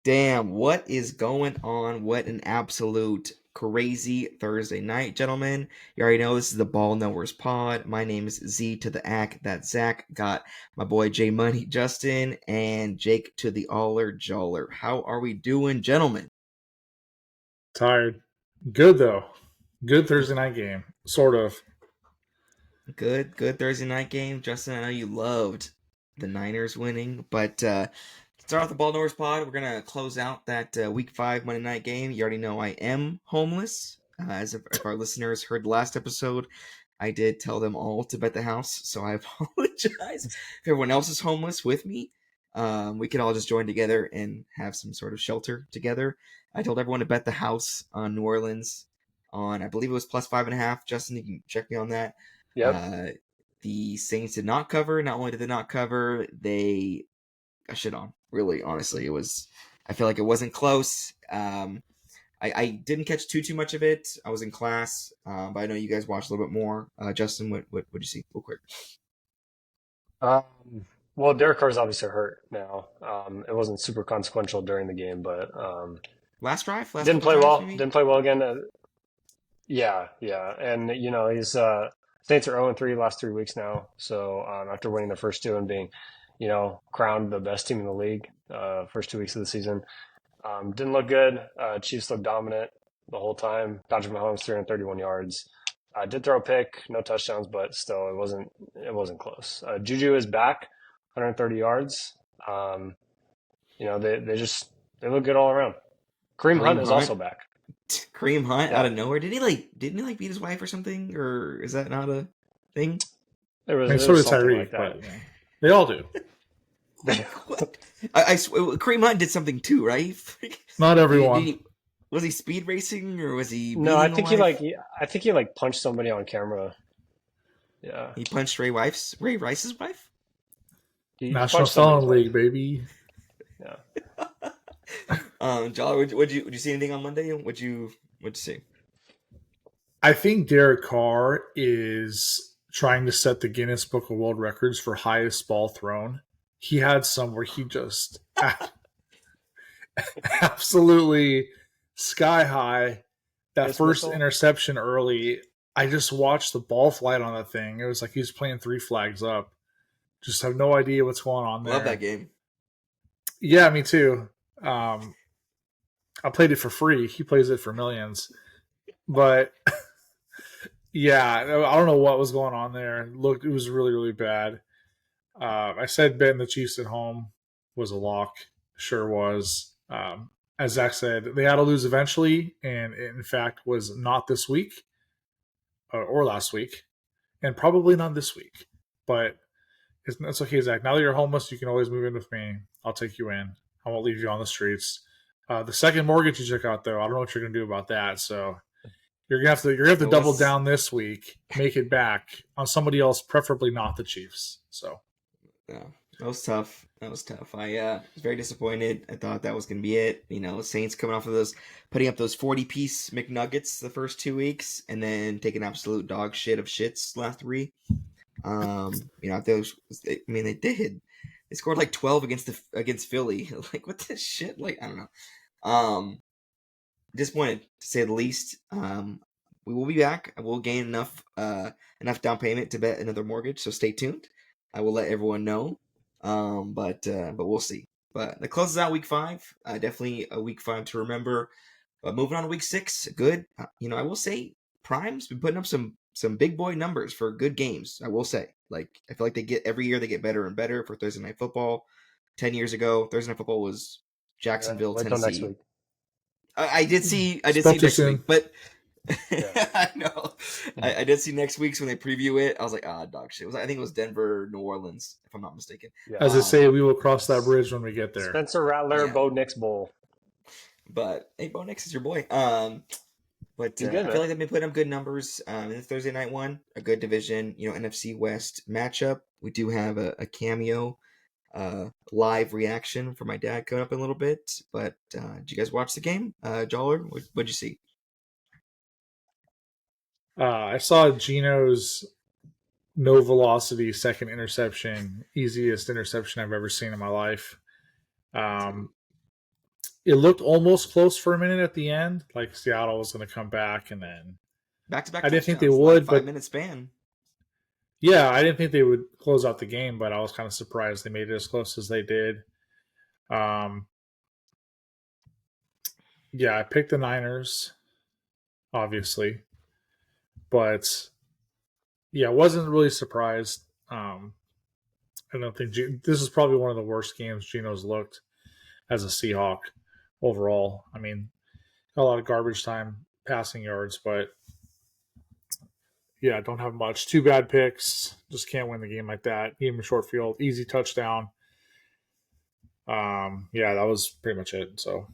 Damn, what is going on? What an absolute crazy Thursday night, gentlemen. You already know this is the Ball Knowers Pod. My name is Z to the Ack. That's Zach. Got my boy J Money, Justin, and Jake to the Aller Joller. How are we doing, gentlemen? Tired. Good though. Good Thursday night game. Sort of. Good Thursday night game. Justin, I know you loved the Niners winning, but start off the Ball Knowers Pod. We're gonna close out that Week 5 Monday night game. You already know I am homeless. As if our listeners heard the last episode, I did tell them all to bet the house, so I apologize. If everyone else is homeless with me, we can all just join together and have some sort of shelter together. I told everyone to bet the house on New Orleans on, I believe it was plus 5.5. Justin, you can check me on that. Yep. Uh, the Saints did not cover. Not only did they not cover, they got shit on. Really, honestly, it was. I feel like it wasn't close. I didn't catch too much of it. I was in class, but I know you guys watched a little bit more. Justin, what did you see? Real quick. Well, Derek Carr's obviously hurt now. It wasn't super consequential during the game, but Last drive, last didn't couple play drives, well. maybe. Didn't play well again. Yeah, and he's Saints are 0-3 last 3 weeks now. So after winning the first two and being, crowned the best team in the league, first 2 weeks of the season, didn't look good. Chiefs looked dominant the whole time. Patrick Mahomes 331 yards. Did throw a pick, no touchdowns, but still it wasn't close. Juju is back, 130 yards. They look good all around. Kareem Hunt Kareem is Hunt, also back. Kareem Hunt out Yeah, of nowhere. Didn't he beat his wife or something, or is that not a thing? there I was mean, there so was did something like Tyreek, that. but they all do. Like what? I swear, Kareem Hunt did something too, right? Not did everyone. he, was he speed racing or was he No, I beating a think he wife? punched somebody on camera. Yeah, He punched Ray Rice's wife. he National punched somebody's Selling wife. League, baby. Yeah. Jolly, would you see anything on Monday? What'd you see? I think Derek Carr is trying to set the Guinness Book of World Records for highest ball thrown. He had some where he just absolutely sky high. That first Dismissal. interception early, I just watched the ball flight on that thing. It was like he was playing three flags up. Just have no idea what's going on Love that there. game. Yeah, me too. I played it for free. He plays it for millions. But yeah, I don't know what was going on there. It was really, really bad. I said betting the Chiefs at home was a lock. Sure was. As Zach said, they had to lose eventually, and it, in fact, was not this week or last week, and probably not this week. But it's okay, Zach. Now that you're homeless, you can always move in with me. I'll take you in. I won't leave you on the streets. The second mortgage you took out, though, I don't know what you're gonna do about that. So you're gonna have to double down this week, make it back on somebody else, preferably not the Chiefs. So Yeah, that was tough. I was very disappointed. I thought that was gonna be it. Saints coming off of putting up those 40-piece McNuggets the first 2 weeks, and then taking absolute dog shit of shits last three. Those. I mean, they did. They scored like 12 against Philly. Like what the shit? Like I don't know. Disappointed to say the least. We will be back. I will gain enough down payment to bet another mortgage. So stay tuned. I will let everyone know. But we'll see. But that closes out week 5. Definitely a week 5 to remember. But moving on to week 6, good. I will say Prime's been putting up some big boy numbers for good games. I will say, like I feel like every year they get better and better for Thursday night football. 10 years ago, Thursday night football was Yeah, Jacksonville, wait till next Tennessee. week. I did see spoke too next week, soon. but Yeah. I know I did see next week's when they preview it. I was like, dog shit. I think it was Denver, New Orleans, if I'm not mistaken. Yeah. as I say, we will cross that bridge when we get there. Spencer Rattler, Yeah. Bo Nix Bowl. But hey, Bo Nix is your boy. But He's I good, feel man. like they've been putting up good numbers in the Thursday night one. A good division, NFC West matchup. We do have a cameo live reaction for my dad coming up in a little bit. But did you guys watch the game? Joller, what'd you see? I saw Gino's no velocity second interception, easiest interception I've ever seen in my life. it looked almost close for a minute at the end, like Seattle was going to come back, and then Back-to-back I didn't think they touchdowns, not a would, but 5-minute span. yeah, I didn't think they would close out the game, but I was kind of surprised they made it as close as they did. Yeah, I picked the Niners, obviously, but yeah, I wasn't really surprised. I don't think this is probably one of the worst games Geno's looked as a Seahawk overall. I mean, a lot of garbage time, passing yards, but yeah, don't have much. 2 bad picks. Just can't win the game like that. Even short field, easy touchdown. Yeah, that was pretty much it. So,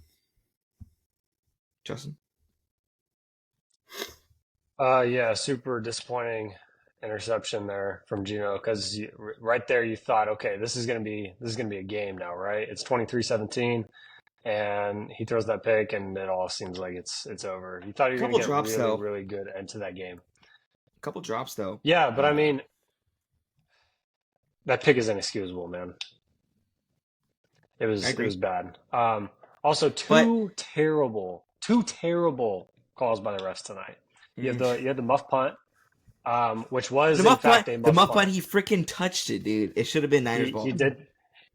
Justin? Yeah, super disappointing interception there from Gino because right there you thought, okay, this is gonna be a game now, right? It's 23-17, and he throws that pick, and it all seems like it's over. You thought you were gonna Couple get drops, really though. really good end to that game. Couple drops, though. Yeah, but I mean, that pick is inexcusable, man. It was bad. Also, two terrible calls by the refs tonight. You had the muff punt, which was in fact a muff punt. The muff punt, he freaking touched it, dude. It should have been Niners ball. He did.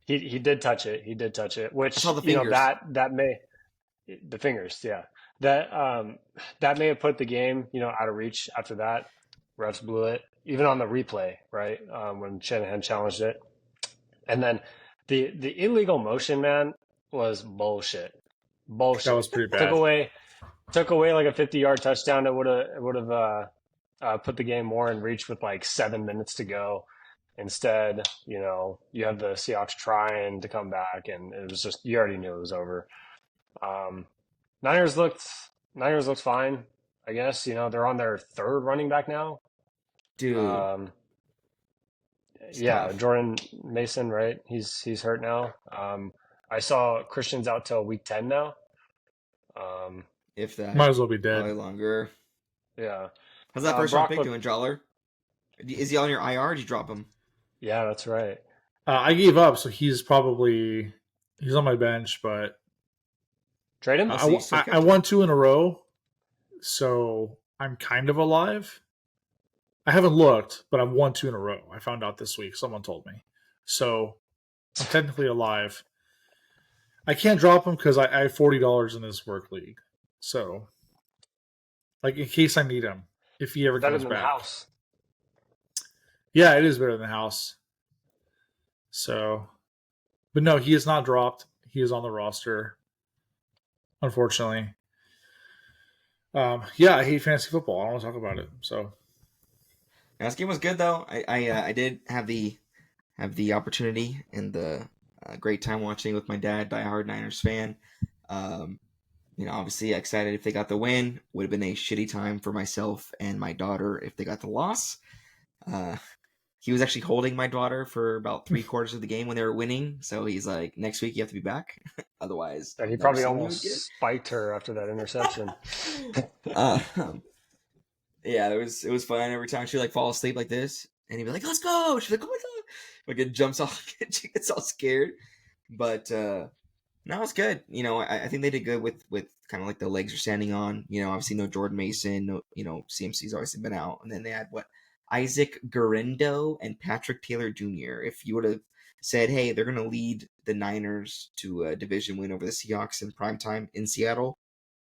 He did touch it. He did touch it. Which I saw the fingers. That may the fingers, yeah. That may have put the game out of reach after that. Refs blew it, even on the replay, right? When Shanahan challenged it, and then the illegal motion, man, was bullshit. that was pretty bad. Took away like a 50-yard touchdown that would have put the game more in reach with like 7 minutes to go. Instead, you have the Seahawks trying to come back, and it was just, you already knew it was over. Niners looked fine, I guess. They're on their 3rd running back now. Dude. Yeah, tough. Jordan Mason, right? He's hurt now. I saw Christian's out till week 10 now. If that. Might as well be dead. Probably longer. Yeah. How's that first round pick doing, Joller? Is he on your IR or did you drop him? Yeah, that's right. I gave up, so he's on my bench, but trade him? I won 2 in a row, so I'm kind of alive. I haven't looked, but I've won 2 in a row. I found out this week. Someone told me. So I'm technically alive. I can't drop him because I have $40 in this work league. So, like, in case I need him, if he ever comes back. House. Yeah, it is better than the house. So, but no, he is not dropped. He is on the roster, unfortunately. Yeah, I hate fantasy football. I don't want to talk about it. So, yeah, this game was good though. I did have the opportunity and the great time watching with my dad, diehard Niners fan. Obviously excited if they got the win. Would have been a shitty time for myself and my daughter if they got the loss. He was actually holding my daughter for about 3/4 of the game when they were winning. So he's like, next week you have to be back. Otherwise. And he probably almost spiked her after that interception. Yeah, it was fun. Every time she would fall asleep like this, and he'd be like, let's go. She's like, oh my God. Like it jumps off, she gets all scared. But no, it's good. I think they did good with kind of like the legs are standing on. Obviously no Jordan Mason, no, CMC's obviously been out. And then they had Isaac Guerrero and Patrick Taylor Jr. If you would have said, hey, they're going to lead the Niners to a division win over the Seahawks in primetime in Seattle,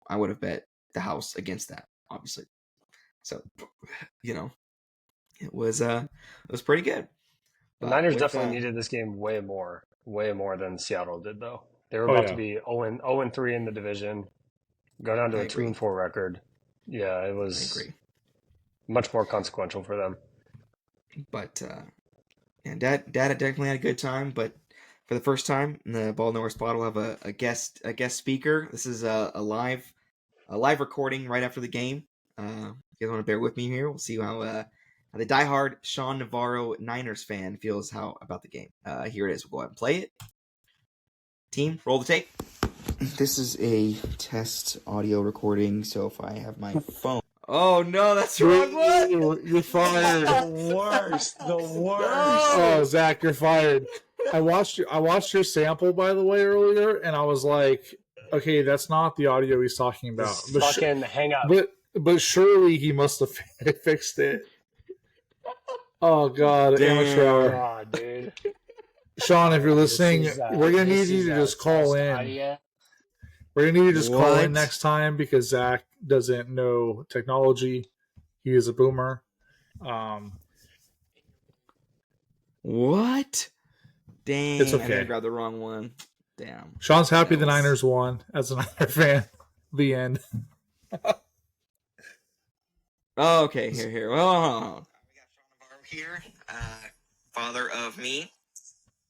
I would have bet the house against that, obviously. So, it was pretty good. The Niners definitely needed this game way more than Seattle did, though. They were about to be 0-3 in the division, go down to a 2-4 record. Yeah, it was much more consequential for them. But Dad definitely had a good time. But for the first time in the Ball Nowhere spot, we'll have a guest speaker. This is a live recording right after the game. You guys want to bear with me here? We'll see how the diehard Sean Navarro Niners fan feels about the game. Here it is. We'll go ahead and play it. Team, roll the tape. This is a test audio recording, so if I have my phone... Oh, no, that's the wrong one! You're fired. The worst. Oh, Zach, you're fired. I watched your sample, by the way, earlier, and I was like, Okay, that's not the audio he's talking about. Just fucking hang up. But surely he must have fixed it. Oh God, Damn. amateur hour. Oh, dude. Sean, if you're This listening, is, we're gonna need you to just call test in. audio. We're gonna need you to just call in What? next time because Zach doesn't know technology. He is a boomer. What? Dang, It's I think I okay. grabbed the wrong one. Damn. Sean's happy That the was- Niners won as a Niner fan. The end. Oh, okay, here. Well, hold on. We got Sean Navarro here, father of me.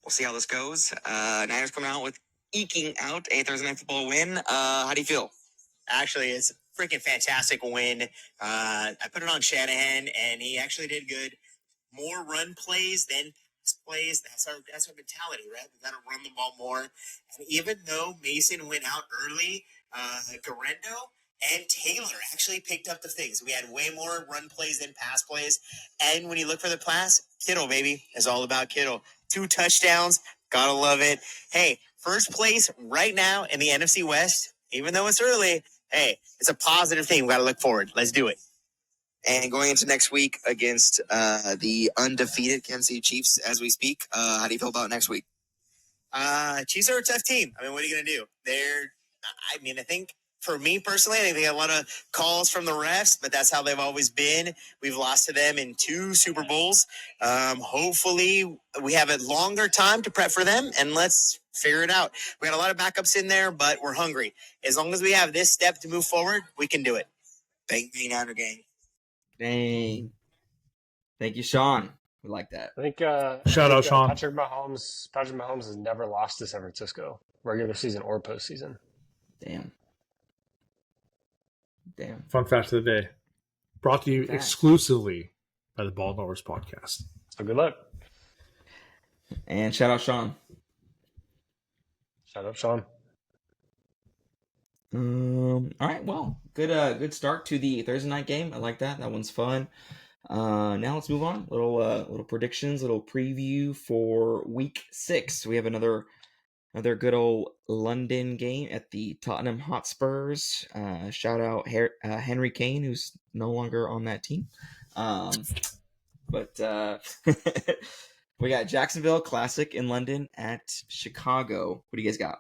We'll see how this goes. Niners coming out with eking out a Thursday Night Football win. How do you feel? Actually, it's a freaking fantastic win. I put it on Shanahan, and he actually did good. More run plays than pass plays. That's our mentality, right? We got to run the ball more. And even though Mason went out early, Garendo and Taylor actually picked up the things. We had way more run plays than pass plays. And when you look for the pass, Kittle, baby, is all about Kittle. 2 touchdowns. Gotta love it. Hey, first place right now in the NFC West, even though it's early, hey, it's a positive thing. We got to look forward. Let's do it. And going into next week against the undefeated Kansas City Chiefs as we speak, how do you feel about next week? Chiefs are a tough team. I mean, what are you going to do? I think for me personally, I think they got a lot of calls from the refs, but that's how they've always been. We've lost to them in 2 Super Bowls. Hopefully, we have a longer time to prep for them, and let's figure it out. We got a lot of backups in there, but we're hungry. As long as we have this step to move forward, we can do it. Bang, bang, Niner gang. Dang. Thank you, Sean. We like that. I think Shout out, Sean. Patrick Mahomes has never lost to San Francisco, regular season or postseason. Damn. Fun fact of the day. Brought to you Fact. exclusively by the Ball Knowers Podcast. So good luck. And shout out Sean. Shout out, Sean. All right, well, good start to the Thursday night game. I like that. That one's fun. Now let's move on. Little predictions, little preview for week 6. We have another good old London game at the Tottenham Hotspurs. Shout out Henry Kane, who's no longer on that team. But we got Jacksonville Classic in London at Chicago. What do you guys got?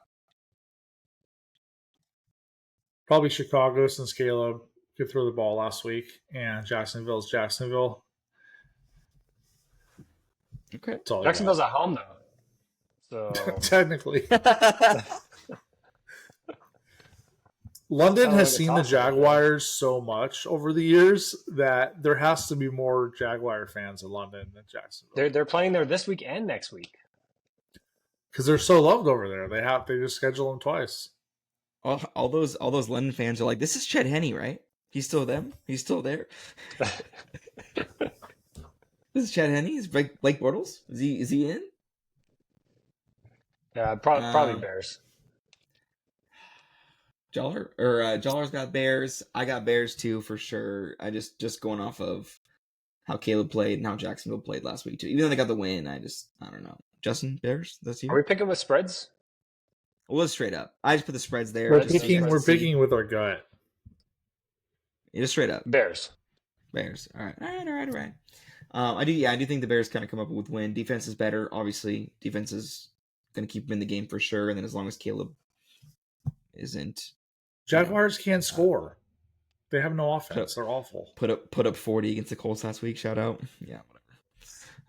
Probably Chicago since Caleb could throw the ball last week, and Jacksonville's Jacksonville. Okay. That's all I Jacksonville's at home though, so got. Technically, London Sound has like a seen the toss-up, man. Jaguars so much over the years that there has to be more Jaguar fans in London than Jacksonville they're playing there this week and next week. because they're so loved over there. They just schedule them twice. All those London fans are like, this is Chet Henne, right? He's still them. He's still there. This is Chet Henne. Is Blake Bortles? Is he in? Yeah, probably Bears. Jollar's got Bears. I got Bears too for sure. I just going off of how Caleb played and how Jacksonville played last week too. Even though they got the win, I don't know. Justin, Bears? That's you? Are we picking with spreads? Well, let's straight up. I just put the spreads there. We're just so you picking. guys We're can see. picking with our gut. Yeah, just straight up. Bears. Bears. All right. I do think the Bears kind of come up with win. Defense is better, obviously. Defense is going to keep them in the game for sure. And then as long as Caleb isn't Jaguars can't score. They have no offense. They're awful. put up 40 against the Colts last week, shout out. Yeah,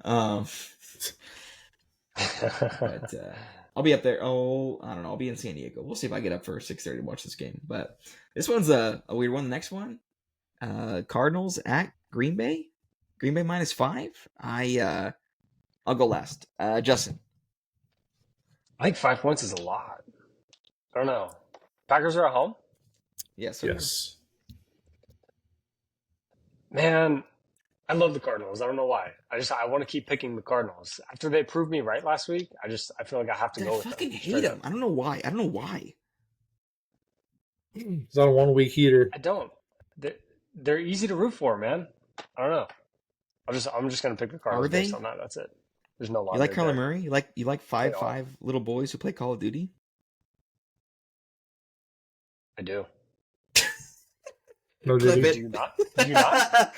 whatever. But I'll be up there. Oh, I don't know. I'll be in San Diego. We'll see if I get up for 6:30 to watch this game. But this one's a weird one. The next one, Cardinals at Green Bay. Green Bay -5. I'll go last. Justin. I think 5 points is a lot. I don't know. Packers are at home? Yes. Yes. Man, I love the Cardinals. I don't know why. I want to keep picking the Cardinals. After they proved me right last week, I feel like I have to Dude, go I with them. fucking hate Straight them. up. I don't know why. It's on a 1 week heater. I don't. They're easy to root for, man. I don't know. I'm just gonna pick the Cardinals Are they? based on that. That's it. There's no You logic. like Kyler there. Murray? You like They are. 5'5" little boys who play Call of Duty? I do. No, Clip did it. Do you not? Do you not?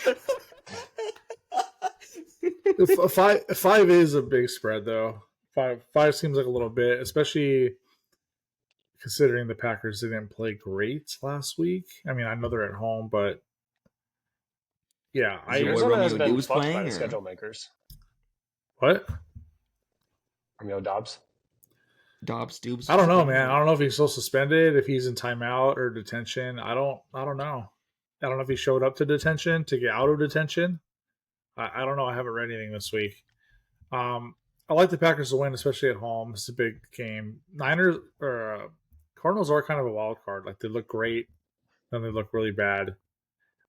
he? Five is a big spread, though. Five seems like a little bit, especially considering the Packers didn't play great last week. I mean, I know they're at home, but yeah, Is it what Arizona has Romeo been was fucked by playing? the Or? schedule makers. what? Romeo Dobbs. Dobbs, Doobs? I don't know, man. I don't know if he's still suspended, if he's in timeout or detention. I don't know. I don't know if he showed up to detention to get out of detention. I don't know. I haven't read anything this week. I like the Packers to win, especially at home. It's a big game. Niners or Cardinals are kind of a wild card. Like they look great, then they look really bad.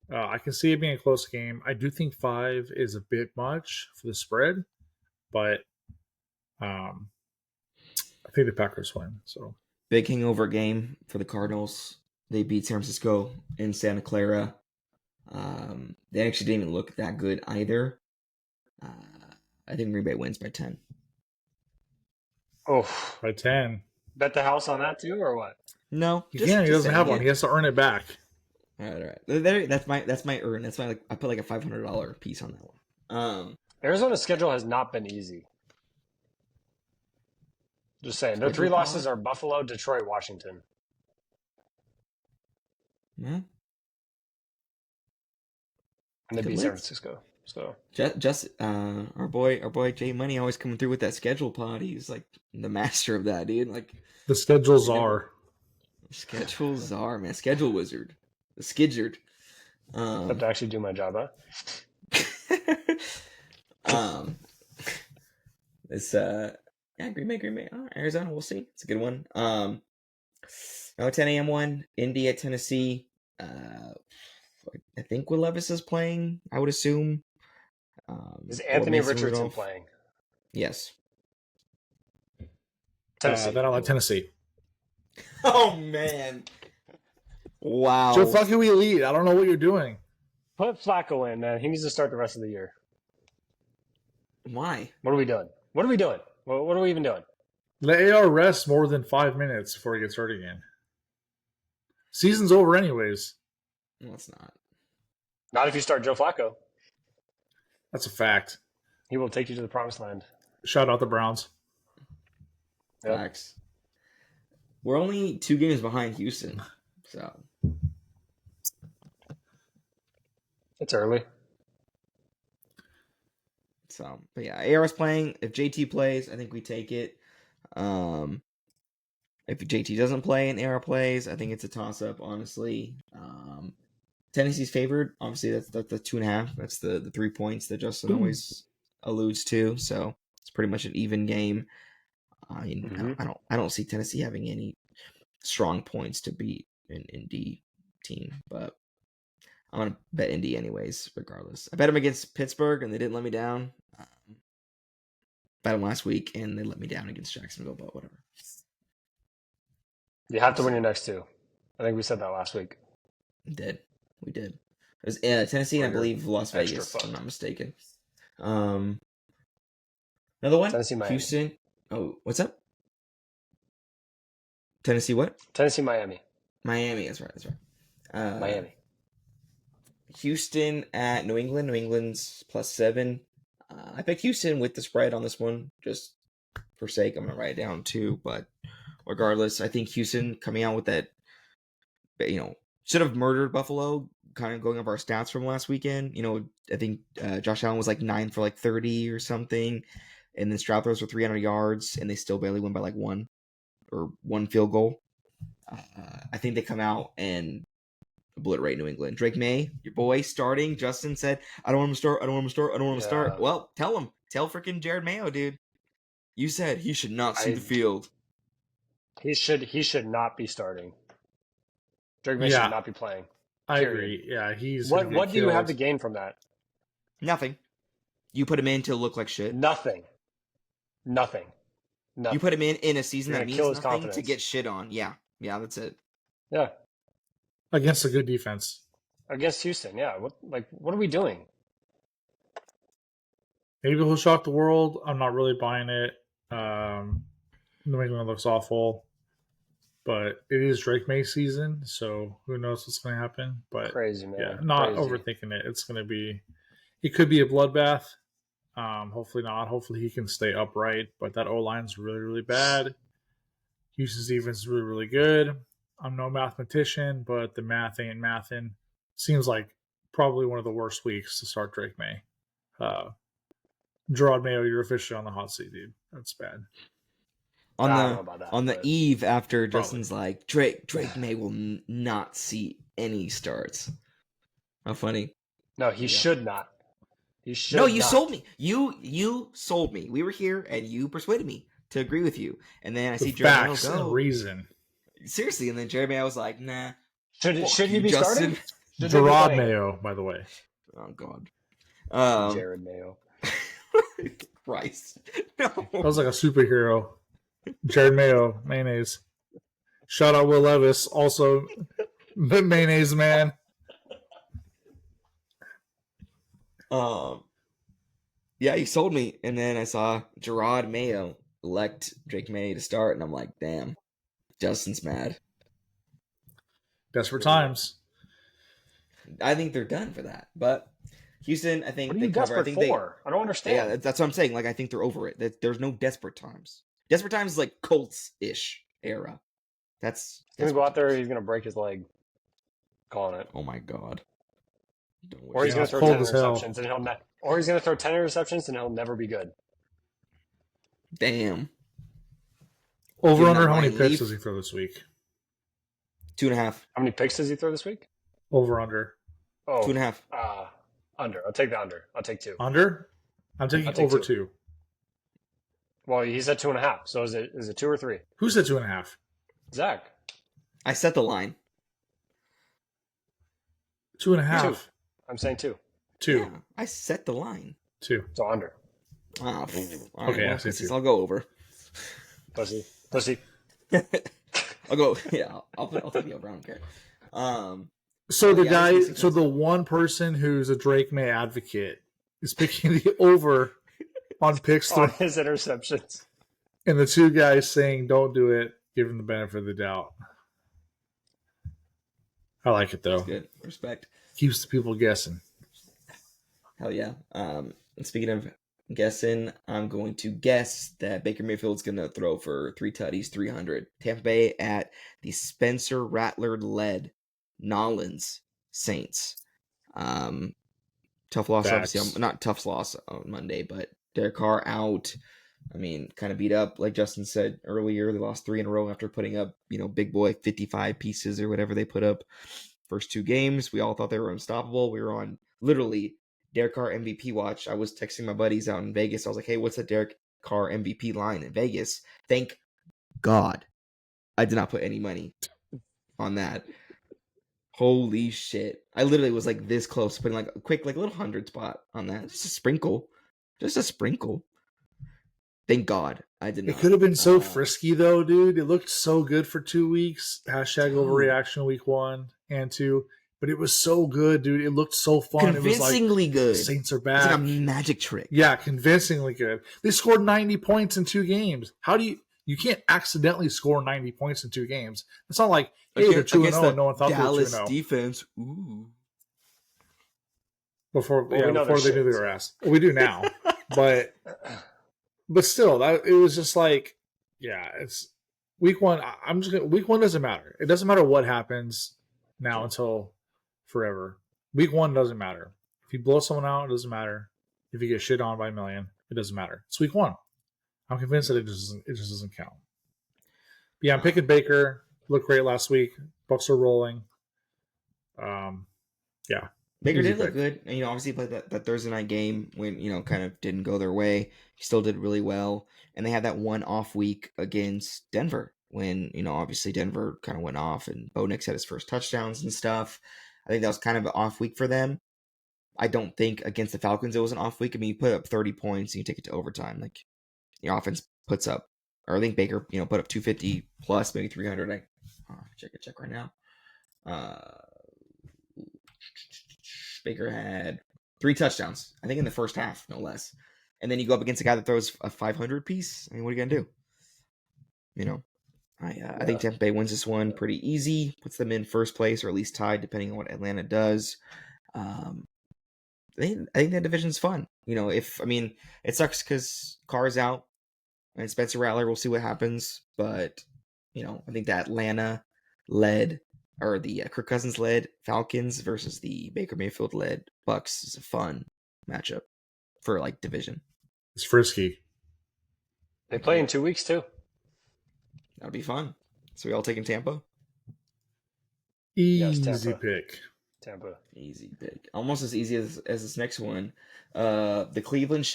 I can see it being a close game. I do think 5 is a bit much for the spread, but I think the Packers win. So Big hangover game for the Cardinals. They beat San Francisco in Santa Clara. They actually didn't even look that good either. I think Green Bay wins by 10. Oh, by 10, bet the house on that too, or what? No, he doesn't have one. He has to earn it back. All right. That's my earn. That's my I put like a $500 piece on that one. Arizona's schedule has not been easy. Just saying. Their 3 losses are Buffalo, Detroit, Washington. Yeah. And they Good beat San wins. Francisco. So Just our boy Jay Money always coming through with that schedule pod. He's like the master of that, dude. Like The schedules are. schedule czar, man. Schedule wizard. The skidgered. have to actually do my job, huh? It's yeah, Green Bay. Oh, Arizona, we'll see. It's a good one. Now 10 a.m. one, Indy at Tennessee. I think Will Levis is playing, I would assume. Is or Anthony Mason Richardson Rudolph. playing? Yes. Tennessee. Then I like Tennessee. Oh man. Wow. Joe fucking elite. I don't know what you're doing. Put Flacco in, man. He needs to start the rest of the year. Why? What are we doing? What are we doing? What are we even doing? Let AR rest more than 5 minutes before he gets hurt again. Season's over anyways. No, it's not. Not if you start Joe Flacco. That's a fact. He will take you to the promised land. Shout out the Browns. Yep. Facts. We're only 2 games behind Houston, so It's early. but yeah, AR's playing. If JT plays, I think we take it. If JT doesn't play and AR plays, I think it's a toss up. Honestly, Tennessee's favored. Obviously, that's the 2.5. That's the 3 points that Justin always alludes to. So it's pretty much an even game. I mean, I don't see Tennessee having any strong points to beat an Indy team, but I'm gonna bet Indy anyways, regardless. I bet them against Pittsburgh, and they didn't let me down. Bet them last week, and they let me down against Jacksonville, but whatever. You have to win your next 2. I think we said that last week. We did. It was Tennessee and I believe Las Vegas, if I'm not mistaken. Another one? Tennessee, Miami. Houston. Oh, what's up? Tennessee what? Tennessee, Miami. Miami, that's right. Miami. Houston at New England. New England's +7. I picked Houston with the spread on this one, just for sake. I'm going to write it down too, but regardless, I think Houston coming out with that, should have murdered Buffalo, kind of going off our stats from last weekend. I think Josh Allen was like 9 for like 30 or something, and then Stroud throws for 300 yards, and they still barely win by like 1 field goal. I think they come out and obliterate New England. Drake May, your boy, starting. Justin said, I don't want him to start. Well, tell him. Tell freaking Jared Mayo, dude. You said he should not see the field. He should not be starting. Drake May should not be playing. I agree. Yeah, he's. What do you have to gain from that? Nothing. You put him in to look like shit. Nothing. You put him in a season that means nothing confidence. to get shit on. Yeah, that's it. Yeah. Against a good defense. Against Houston, yeah. What are we doing? Maybe he'll shock the world. I'm not really buying it. New England looks awful. but it is Drake May season, so who knows what's going to happen. But Crazy, man. yeah, not Crazy. overthinking it. It's going to be, it could be a bloodbath. Hopefully not. Hopefully he can stay upright. But that O line's really, really bad. Houston's defense is really, really good. I'm no mathematician, but the math ain't mathin'. Seems like probably one of the worst weeks to start Drake May. Gerard Mayo, you're officially on the hot seat, dude. That's bad. On I don't know the about that, on the but- eve after Probably. Justin's like Drake May will not see any starts. How funny! No, he Yeah. should not. He should. No, you not. sold me. You sold me. We were here and you persuaded me to agree with you. And then I see With Jeremy Mayo facts go. and reason. Seriously, and then Jeremy, I was like, nah. Should Fuck he you, be Justin. starting? Should he be Gerard playing? Mayo, by the way. Oh God. Jared Mayo. Christ. No. That was like a superhero. Jared Mayo, mayonnaise. Shout out Will Levis, also the mayonnaise man. Yeah, you sold me, and then I saw Gerard Mayo elect Drake May to start, and I'm like, damn, Justin's mad. Desperate times. I think they're done for that, but Houston, I think What are they you cover. I desperate think for? I don't understand. Yeah, that's what I'm saying. Like, I think they're over it. That there's no desperate times. Desperate times is like Colts-ish era. That's He's gonna go out there. He's gonna break his leg. Calling it. Oh my God. Don't Or he's Yeah, gonna it's throw cold 10 as hell. interceptions and or he's gonna throw 10 interceptions and he'll never be good. Damn. Over Give him under, that how many Ryan picks Leaf. does he throw this week? 2.5. How many picks does he throw this week? Over under. Oh, 2.5. Under. I'll take the under. I'll take 2. Under? I'm taking I'll take over 2. 2. Well, he said 2.5. So is it 2 or 3? Who said 2.5? Zach. I set the line. 2.5. I'm saying 2. 2. Yeah, I set the line. 2. So under. Oh, all right, Okay, well, I see 2. I'll go over. Pussy. I'll go. Yeah, I'll take the over. I don't care. So the Yeah, guy, this makes so sense. the one person who's a Drake May advocate is picking the over on picks On thrown, his interceptions. and the two guys saying don't do it, give him the benefit of the doubt. I like it though. That's good. Respect. Keeps the people guessing. Hell yeah. And speaking of guessing, I'm going to guess that Baker Mayfield's going to throw for 3 tutties, 300. Tampa Bay at the Spencer Rattler-led Nolans Saints. Tough loss, Facts. obviously. Not tough loss on Monday, but Derek Carr out. I mean, kind of beat up, like Justin said earlier. They lost 3 in a row after putting up, big boy 55 pieces or whatever they put up. First 2 games, we all thought they were unstoppable. We were on literally Derek Carr MVP watch. I was texting my buddies out in Vegas. I was like, hey, what's the Derek Carr MVP line in Vegas? Thank God I did not put any money on that. Holy shit. I literally was like this close to putting like a quick, like little 100 spot on that. Just a sprinkle. Just a sprinkle. Thank God I did not. It could have been so frisky though, dude. It looked so good for 2 weeks. Hashtag overreaction week 1 and 2. But it was so good, dude. It looked so fun. Convincingly it was like, good. Saints are It's back. like a magic trick. Yeah, convincingly good. They scored 90 points in 2 games. How do you can't accidentally score 90 points in 2 games. It's not like, hey, they're 2-0 and no one thought Dallas they were 2-0. defense. Ooh. Before Well, we know before they they're knew they shit. were ass. We do now. but still, it was just like, yeah, it's week 1. Week 1 doesn't matter. It doesn't matter what happens now until forever. Week 1 doesn't matter. If you blow someone out, it doesn't matter. If you get shit on by a million, it doesn't matter. It's week 1. I'm convinced that it just doesn't count. But yeah, I'm picking Baker. Looked great last week. Bucks are rolling. Yeah. Baker Easy did look pick. good. And, obviously played that Thursday night game when, kind of didn't go their way. He still did really well. And they had that one off week against Denver when, obviously Denver kind of went off and Bo Nix had his first touchdowns and stuff. I think that was kind of an off week for them. I don't think against the Falcons it was an off week. I mean, you put up 30 points and you take it to overtime. Like, your offense puts up, or I think Baker, put up 250 plus, maybe 300. Check right now. Baker had 3 touchdowns, I think in the first half, no less. And then you go up against a guy that throws a 500 piece. I mean, what are you going to do? I think Tampa Bay wins this one pretty easy, puts them in first place or at least tied, depending on what Atlanta does. I think that division's fun. It sucks because Carr's out and Spencer Rattler. We'll see what happens, but I think that Atlanta led or the Kirk Cousins led Falcons versus the Baker Mayfield led Bucks is a fun matchup for like division. It's frisky. They play in 2 weeks too. That'll be fun. So we all taking Tampa? Easy Tampa. pick. Tampa. Easy pick. Almost as easy as this next one. The Cleveland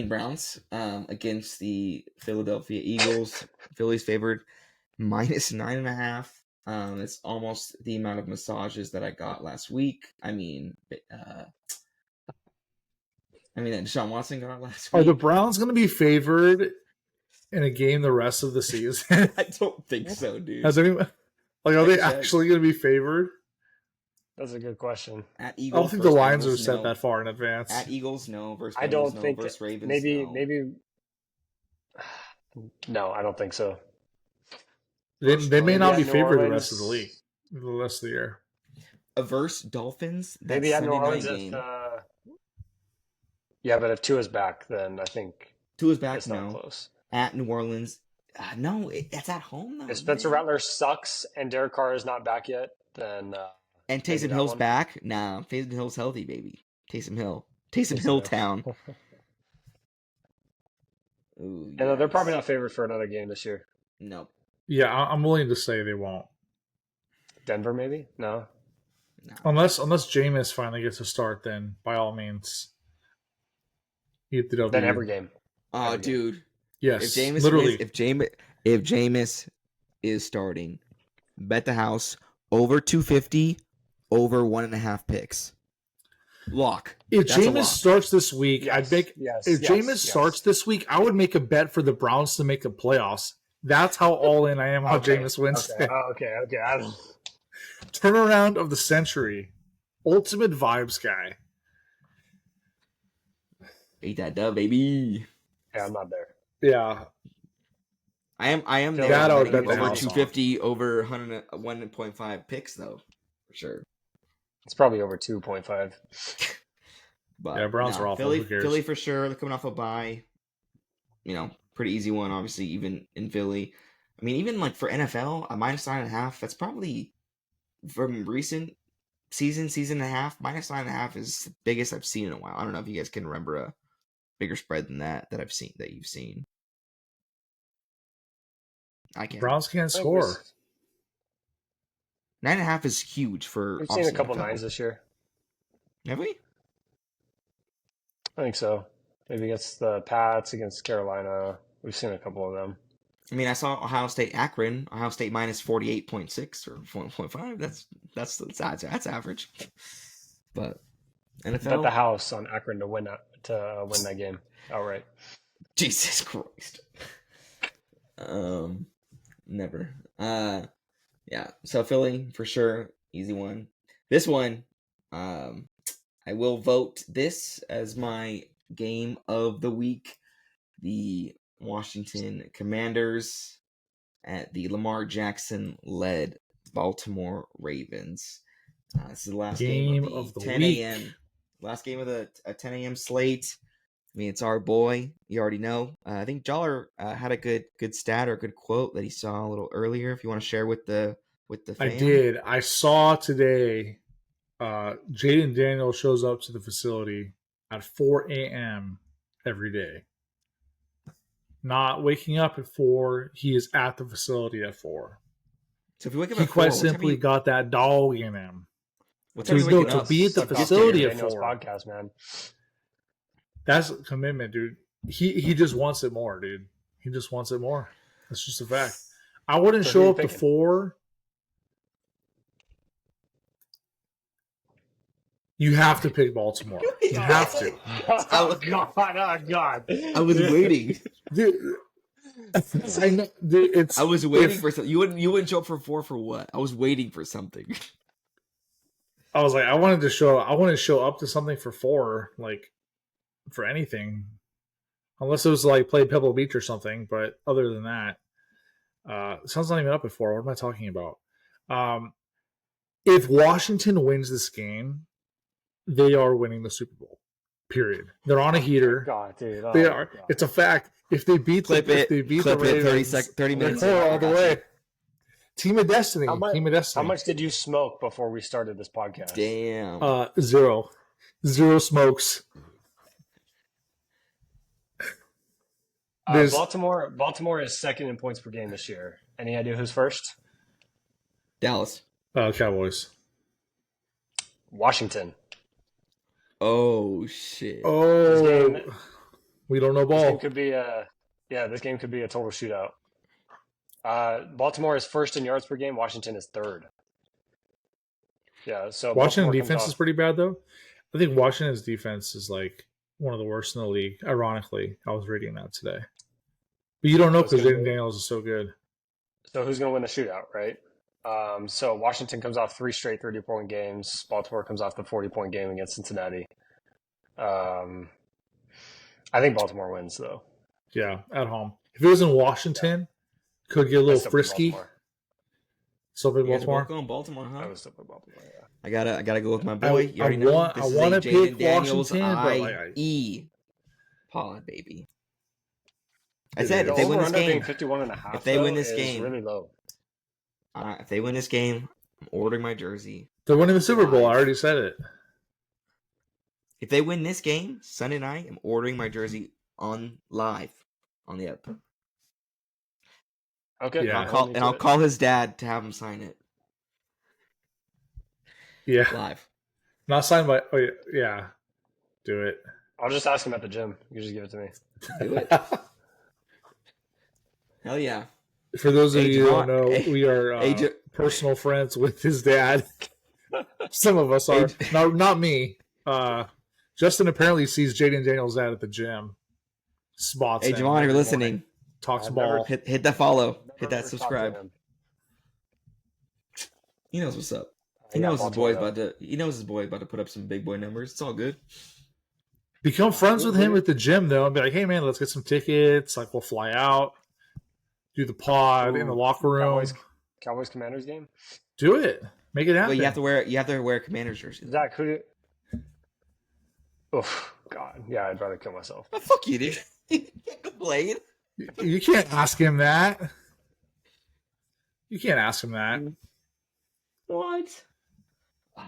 Browns, against the Philadelphia Eagles. Philly's favored -9.5. It's almost the amount of massages that I got last week. That Deshaun Watson got last week. Are the Browns going to be favored in a game the rest of the season? I don't think so, dude. Are they actually going to be favored? That's a good question. At Eagles, I don't think the lines Bengals, are set no. that far in advance. At Eagles, no. Versus I Bengals, don't no. think Versus Ravens, maybe no. maybe. No, I don't think so. They may not be New favored the Orleans. rest of the league, the rest of the year. Versus Dolphins, that's Maybe at New Sunday Orleans night if game. but if Tua's back, then I think Tua's back it's not now. close. At New Orleans, no, that's at home though. If Spencer man. Rattler sucks and Derek Carr is not back yet, then And maybe Taysom that Hill's one. back. Nah, Taysom Hill's healthy, baby. Taysom Hill Hill. Town. Ooh, And they're yikes. probably not favored for another game this year. No. Yeah, I'm willing to say they won't, Denver, maybe? No. unless Jameis finally gets a start. Then by all means, eat the W. Then every game. Oh, Every game. dude. Yes, If Jameis literally. if Jameis is starting, bet the house over 250, over 1.5 picks. Lock. If That's a Jameis lock. starts this week, Yes, yes, If yes, Jameis yes. starts this week, I would make a bet for the Browns to make the playoffs. That's how all in I am on Okay, Jameis Winston. Okay. I don't, Turnaround of the century, ultimate vibes guy. Eat that dub, baby. yeah, I'm not there. Yeah, I am That there. I would I'm bet the over house on. 250, over 1.5 picks though, for sure. It's probably over 2.5. But Yeah, Browns are awful. Who cares? Philly for sure. They're coming off a bye. Pretty easy one, obviously, even in Philly. I mean, even like for NFL, a -9.5, that's probably from recent season and a half, -9.5 is the biggest I've seen in a while. I don't know if you guys can remember a bigger spread than that you've seen. I can't. Browns can't score. 9.5 is huge for. We've seen a obviously, couple NFL. nines this year. Have we? I think so. Maybe against the Pats, against Carolina. We've seen a couple of them. I mean, I saw Ohio State Akron. Ohio State -48.6 or 4.5. That's average. But NFL. Bet the house on Akron to win that game outright. Jesus Christ. Never. Yeah. So Philly for sure, easy one. This one, I will vote this as my game of the week. The Washington Commanders at the Lamar Jackson led Baltimore Ravens. This is the last game of the 10 a.m. Last game of the 10 a.m. slate. I mean, it's our boy. You already know. I think Joller had a good stat or a good quote that he saw a little earlier. If you want to share with the fam. I did. I saw today. Jaden Daniel shows up to the facility at 4 a.m. every day. Not waking up at 4. He is at the facility at 4. So if you wake up He at 4, quite simply got that dog in him. what to time are you go waking to up? be at the Suck off facility Jaden at Daniels 4. podcast, man. That's a commitment, dude. He just wants it more, dude. He just wants it more. That's just a fact. I wouldn't So who show you up to picking? 4. You have to pick Baltimore. You have to. Oh, God. Oh, God. I was waiting. Dude, I know, dude, it's, I was waiting for something. You wouldn't show up for 4 for what? I was waiting for something. I was like, I wanted to show up to something for 4, like for anything, unless it was like play Pebble Beach or something. But other than that, Sun's not even up at 4. What am I talking about? If Washington wins this game, they are winning the Super Bowl. Period. They're on a heater. God, dude. They Oh, are. God. It's a fact. If they beat Clip the, it. if they beat Clip the it. Ravens, 30 they're minutes. core all the Gotcha. way. Team of Destiny. Team of How Destiny. much did you smoke before we started this podcast? Damn. 0. 0 smokes. Baltimore is second in points per game this year. Any idea who's first? Dallas. Cowboys. Washington. Oh shit. Oh, we don't know This game ball. could be this game could be a total shootout. Baltimore is first in yards per game. Washington is third. Yeah, so Washington Baltimore comes defense off- is pretty bad though. I think Washington's defense is like one of the worst in the league. Ironically, I was reading that today. But you don't know because Jaden Daniels is so good. So who's going to win the shootout, right? So Washington comes off 3 straight 30-point games. Baltimore comes off the 40-point game against Cincinnati. I think Baltimore wins, though. Yeah, at home. If it was in Washington, could get a I little still put frisky. Baltimore. Still pick You guys Baltimore. both going Baltimore, I huh? would still put Baltimore, yeah. I gotta go with my boy. You I already know. want- This I is wanna a pick Jaden Daniels Washington, but, like, IE pod, baby. I Dude, said The if they win this over-under being game, 51.5, if they win though, this is game- really low. if they win this game, I'm ordering my jersey. They're winning the Super Bowl. I already said it. If they win this game Sunday night, I'm ordering my jersey on live on the app. Okay, Yeah. I'll call his dad to have him sign it Yeah. live. Not signed by. Oh, yeah. Do it. I'll just ask him at the gym. You just give it to me. Do it. Hell yeah. For those of Hey, you who don't Javon- know, hey- we are hey, Ja- personal friends with his dad. Some of us are. Hey, Not me. Justin apparently sees Jaden Daniels out at the gym. Spots Hey, him Javon, every you're morning, listening. Talks I've ball. never- Hit that follow. Never Hit that talked to subscribe. him. He knows what's up. He Yeah, knows his Baltimore, boy's though. about to. He knows his boy about to put up some big boy numbers. It's all good. Become friends with him at the gym, though, and be like, hey, man, let's get some tickets. Like, we'll fly out, do the pod in the locker room. Cowboys Commanders game. Do it. Make it happen. But you have to wear a Commander's jersey. Zach, who? Oh God, yeah, I'd rather kill myself. Oh, fuck you, dude. You can't complain. You can't ask him that. You can't ask him that. What? I'd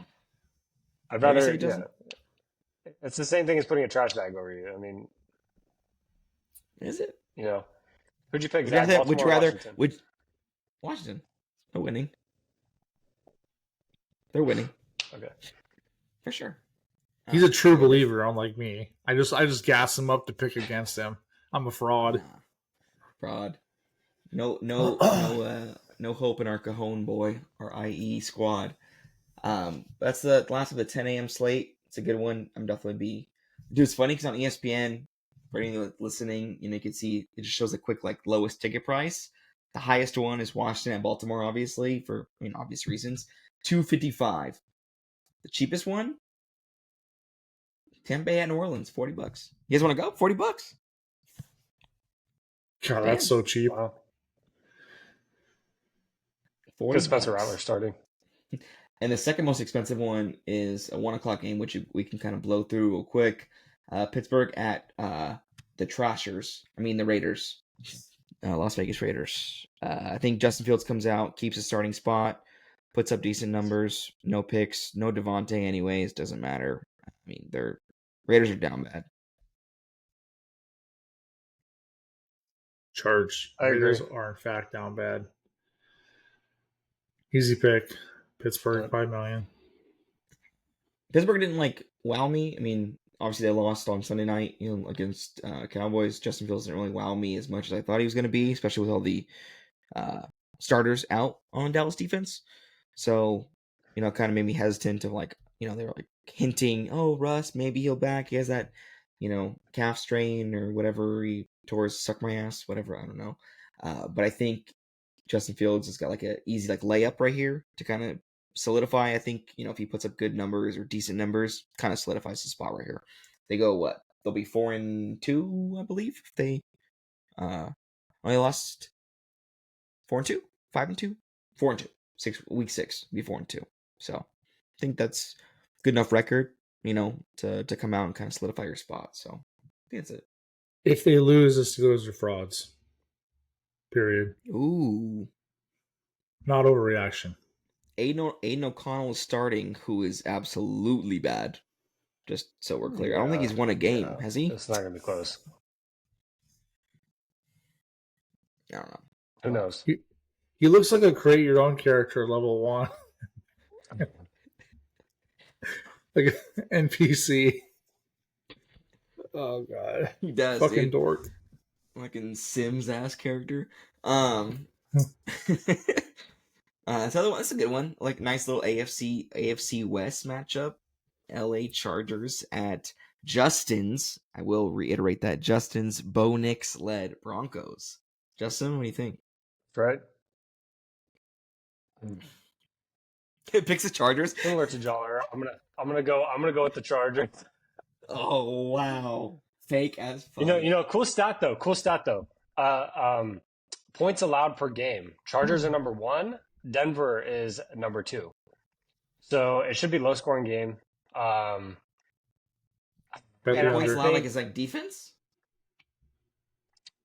What do you rather. say, Yeah, Justin? it's the same thing as putting a trash bag over you. I mean, Is it? you know, who'd you pick? Would you Zach, rather? Would you Baltimore or rather? Washington? Would Washington? They're winning. They're winning Okay. for sure. He's a true believer, unlike me. I just gas him up to pick against him. I'm a fraud. Nah. Fraud. No hope in our Cajon boy, our IE squad. That's the last of the 10 a.m. slate. It's a good one. I'm definitely be. Dude, it's funny because on ESPN, for anyone listening, you can see it just shows a quick lowest ticket price. The highest one is Washington and Baltimore, obviously for obvious reasons. $255. The cheapest one, Tampa Bay at New Orleans, $40. You guys want to go? $40. God, that's so cheap. Wow. 40 Because Spencer bucks. Rattler starting. And the second most expensive one is a 1:00 game, which we can kind of blow through real quick. Pittsburgh at the Trashers. I mean the Raiders. Las Vegas Raiders. I think Justin Fields comes out, keeps a starting spot, puts up decent numbers. No picks, no Devontae anyways. Doesn't matter. I mean, Raiders are down bad. Charge. I agree. Raiders are in fact down bad. Easy pick. Pittsburgh, $5 million. Pittsburgh didn't wow me. I mean, obviously they lost on Sunday night, against Cowboys. Justin Fields didn't really wow me as much as I thought he was going to be, especially with all the starters out on Dallas defense. So, kind of made me hesitant of they were hinting, oh, Russ, maybe he'll back. He has that, calf strain or whatever he tore his suck my ass, whatever, I don't know. But I think Justin Fields has got a easy layup right here to kind of solidify. I think, if he puts up good numbers or decent numbers, kind of solidifies the spot right here. They go what? They'll be 4-2, I believe. If they only lost 4-2, 5-2, 4-2. Week 6 be 4-2. So I think that's good enough record, to come out and kind of solidify your spot. So I think that's it. If they lose, the Steelers are frauds. Period. Ooh. Not overreaction. Aiden O'Connell is starting, who is absolutely bad. Just so we're clear. I don't think he's won a game, has he? It's not going to be close. I don't know. Who knows? He looks like a create your own character level 1. Like an NPC. Oh god. He does. Fucking dude. dork. Like in Sims ass character. That's a good one. Like nice little AFC West matchup. LA Chargers at Justin's. I will reiterate that Justin's Bo Nix led Broncos. Justin, what do you think? Right? It picks the Chargers. Similar to Joller. I'm gonna go with the Chargers. Oh wow. Fake as fuck. Cool stat though. Points allowed per game. Chargers are number 1. Denver is number 2. So it should be low scoring game. And Bet points the allowed under. like is like defense?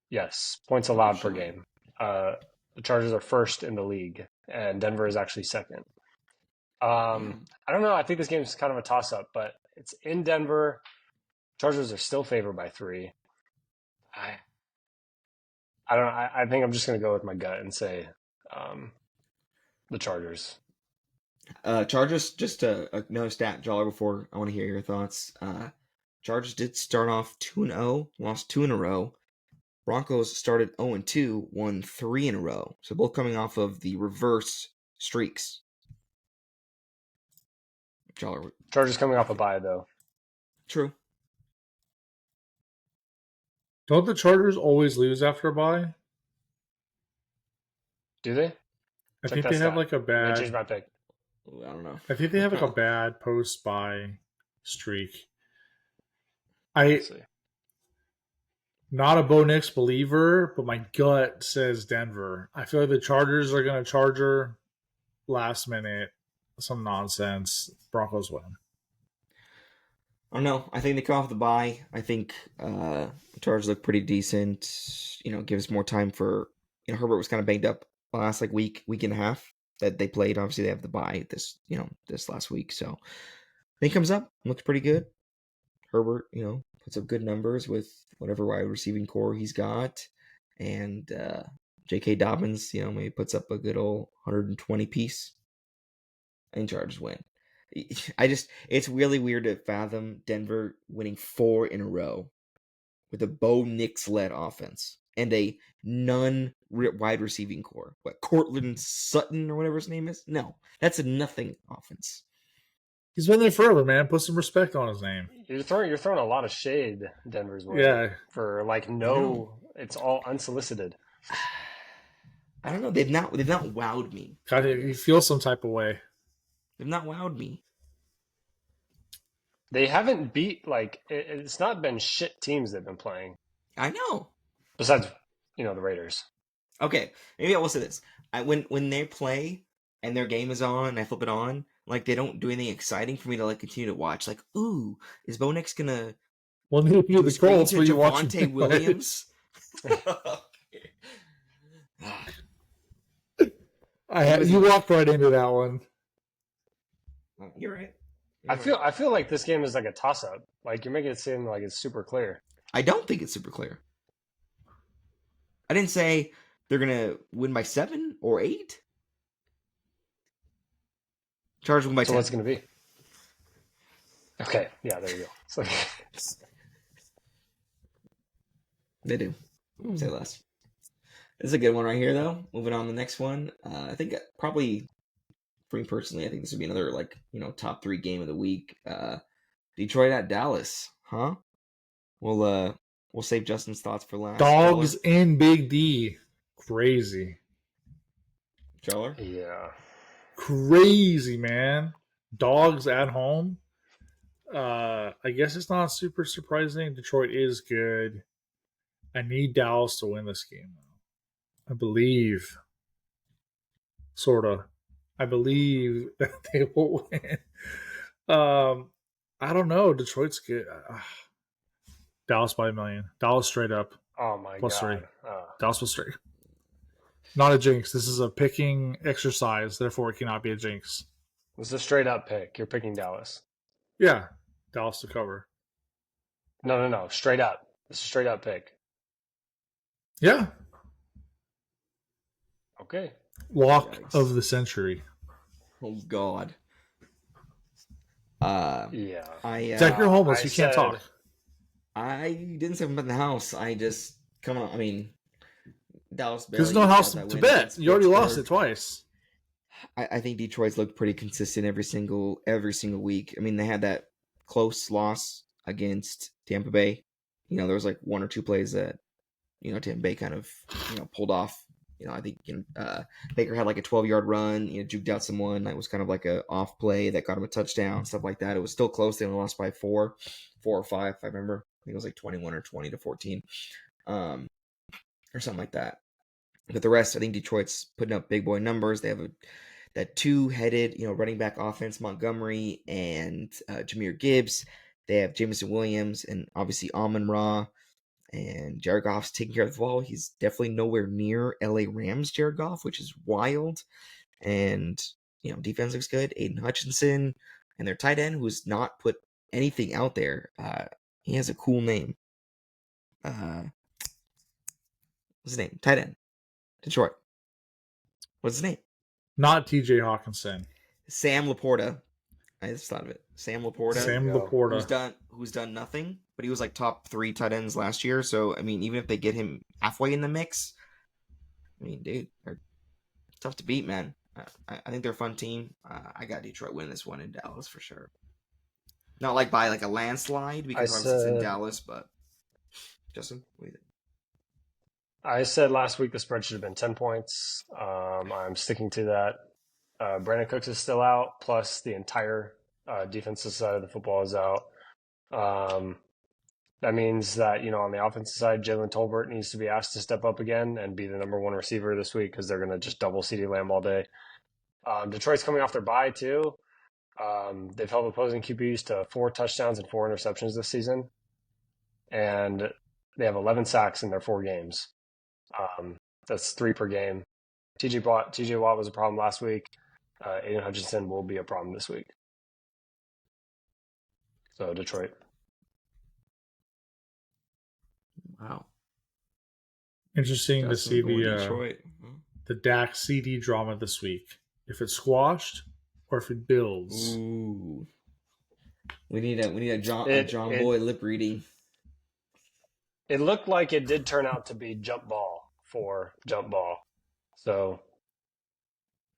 Yes, points allowed per Sure. game. The Chargers are first in the league, and Denver is actually second. I don't know. I think this game is kind of a toss-up, but it's in Denver. Chargers are still favored by 3. I don't know. I think I'm just going to go with my gut and say the Chargers. Chargers, just another stat, Joller, before I want to hear your thoughts. Chargers did start off 2-0, lost 2 in a row. Broncos started 0-2, won 3 in a row. So both coming off of the reverse streaks. Joller. Chargers coming off a bye, though. True. Don't the Chargers always lose after a bye? Do they? I Check think that they have stat. like a I changed bad. my pick. I don't know. I think they have like a bad post bye streak. I Let's see. not a Bo Nix believer, but my gut says Denver. I feel like the Chargers are going to Charger last minute, some nonsense. Broncos win. I don't know. I think they come off the bye. I think the Chargers look pretty decent. Gives more time for Herbert was kind of banged up last week and a half that they played. Obviously, they have the bye this last week, so I think comes up, looks pretty good. Herbert, puts up good numbers with whatever wide receiving core he's got, and J.K. Dobbins, maybe puts up a good old 120 piece. I think Chargers win. It's really weird to fathom Denver winning 4 in a row with a Bo Nix led offense and a wide receiving core. What, Cortland Sutton or whatever his name is? No, that's a nothing offense. He's been there forever, man. Put some respect on his name. You're throwing a lot of shade Denver's way. Yeah. For it's all unsolicited. I don't know. They've not wowed me. God, you feel some type of way. They've not wowed me. They haven't beat it's not been shit teams they've been playing. I know. Besides, the Raiders. Okay, maybe I will say this. When they play and their game is on, and I flip it on, they don't do anything exciting for me to continue to watch. Ooh, is Bo Nix gonna? Well, you do the Colts where you watch Javonte Williams. You walked right into that one. You're right. I feel like this game is like a toss up. You're making it seem like it's super clear. I don't think it's super clear. I didn't say they're gonna win by 7 or 8. Chargers win by 10. So what's it gonna be? Okay, yeah, there you go. So, they do. Say less. This is a good one right here, though. Moving on to the next one. I think probably, for me personally, I think this would be another top 3 game of the week. Detroit at Dallas, huh? We'll save Justin's thoughts for last. Dogs in Big D, crazy. Joller? Yeah, crazy, man. Dogs at home. I guess it's not super surprising. Detroit is good. I need Dallas to win this game, though. I believe sort of. I believe that they will win. I don't know. Detroit's good. Dallas by a million. Dallas straight up. Oh my +3. god. Dallas +3. Not a jinx. This is a picking exercise. Therefore, it cannot be a jinx. This is a straight up pick. You're picking Dallas. Yeah. Dallas to cover. No. Straight up. This is a straight up pick. Yeah. Okay. Lock Yikes. of the century. Oh God. Yeah. Zach, you're homeless. I You can't said- talk. I didn't say I'm in the house. I just come on. I mean, Dallas. There's barely no house got that to win bet. against You already lost it Pittsburgh. twice. I think Detroit's looked pretty consistent every single week. I mean, they had that close loss against Tampa Bay. You know, there was like one or two plays that Tampa Bay kind of pulled off. I think Baker had like a 12-yard run. Juked out someone that was kind of like a off play that got him a touchdown, stuff like that. It was still close. They only lost by 4 or 5. If I remember. I think it was like 21 or 20-14, or something like that. But the rest, I think Detroit's putting up big boy numbers. They have that two-headed, running back offense, Montgomery and Jahmyr Gibbs. They have Jameson Williams and obviously Amon-Ra. And Jared Goff's taking care of the ball. He's definitely nowhere near LA Rams Jared Goff, which is wild. And, defense looks good. Aiden Hutchinson and their tight end, who's not put anything out there. He has a cool name. What's his name? Tight end. Detroit. What's his name? Not TJ Hawkinson. Sam Laporta. I just thought of it. Sam Laporta. Sam There you go. Laporta. Who's done nothing, but he was like top 3 tight ends last year. So I mean, even if they get him halfway in the mix, I mean, dude, they're tough to beat, man. I think they're a fun team. I got Detroit winning this one in Dallas for sure. Not like by like a landslide because obviously it's in Dallas, but Justin, what do you think? I said last week the spread should have been 10 points. I'm sticking to that. Brandon Cooks is still out, plus the entire defensive side of the football is out. That means that, on the offensive side, Jalen Tolbert needs to be asked to step up again and be the number 1 receiver this week because they're going to just double CeeDee Lamb all day. Detroit's coming off their bye, too. They've held opposing QBs to 4 touchdowns and 4 interceptions this season. And they have 11 sacks in their 4 games. That's 3 per game. TJ Watt was a problem last week. Aiden Hutchinson will be a problem this week. So Detroit. Wow. Interesting to Justin see going the Detroit. Dak CD drama this week. If it's squashed or if it builds. Ooh. We need a John Boy lip reading. It looked like it did turn out to be jump ball for jump ball. So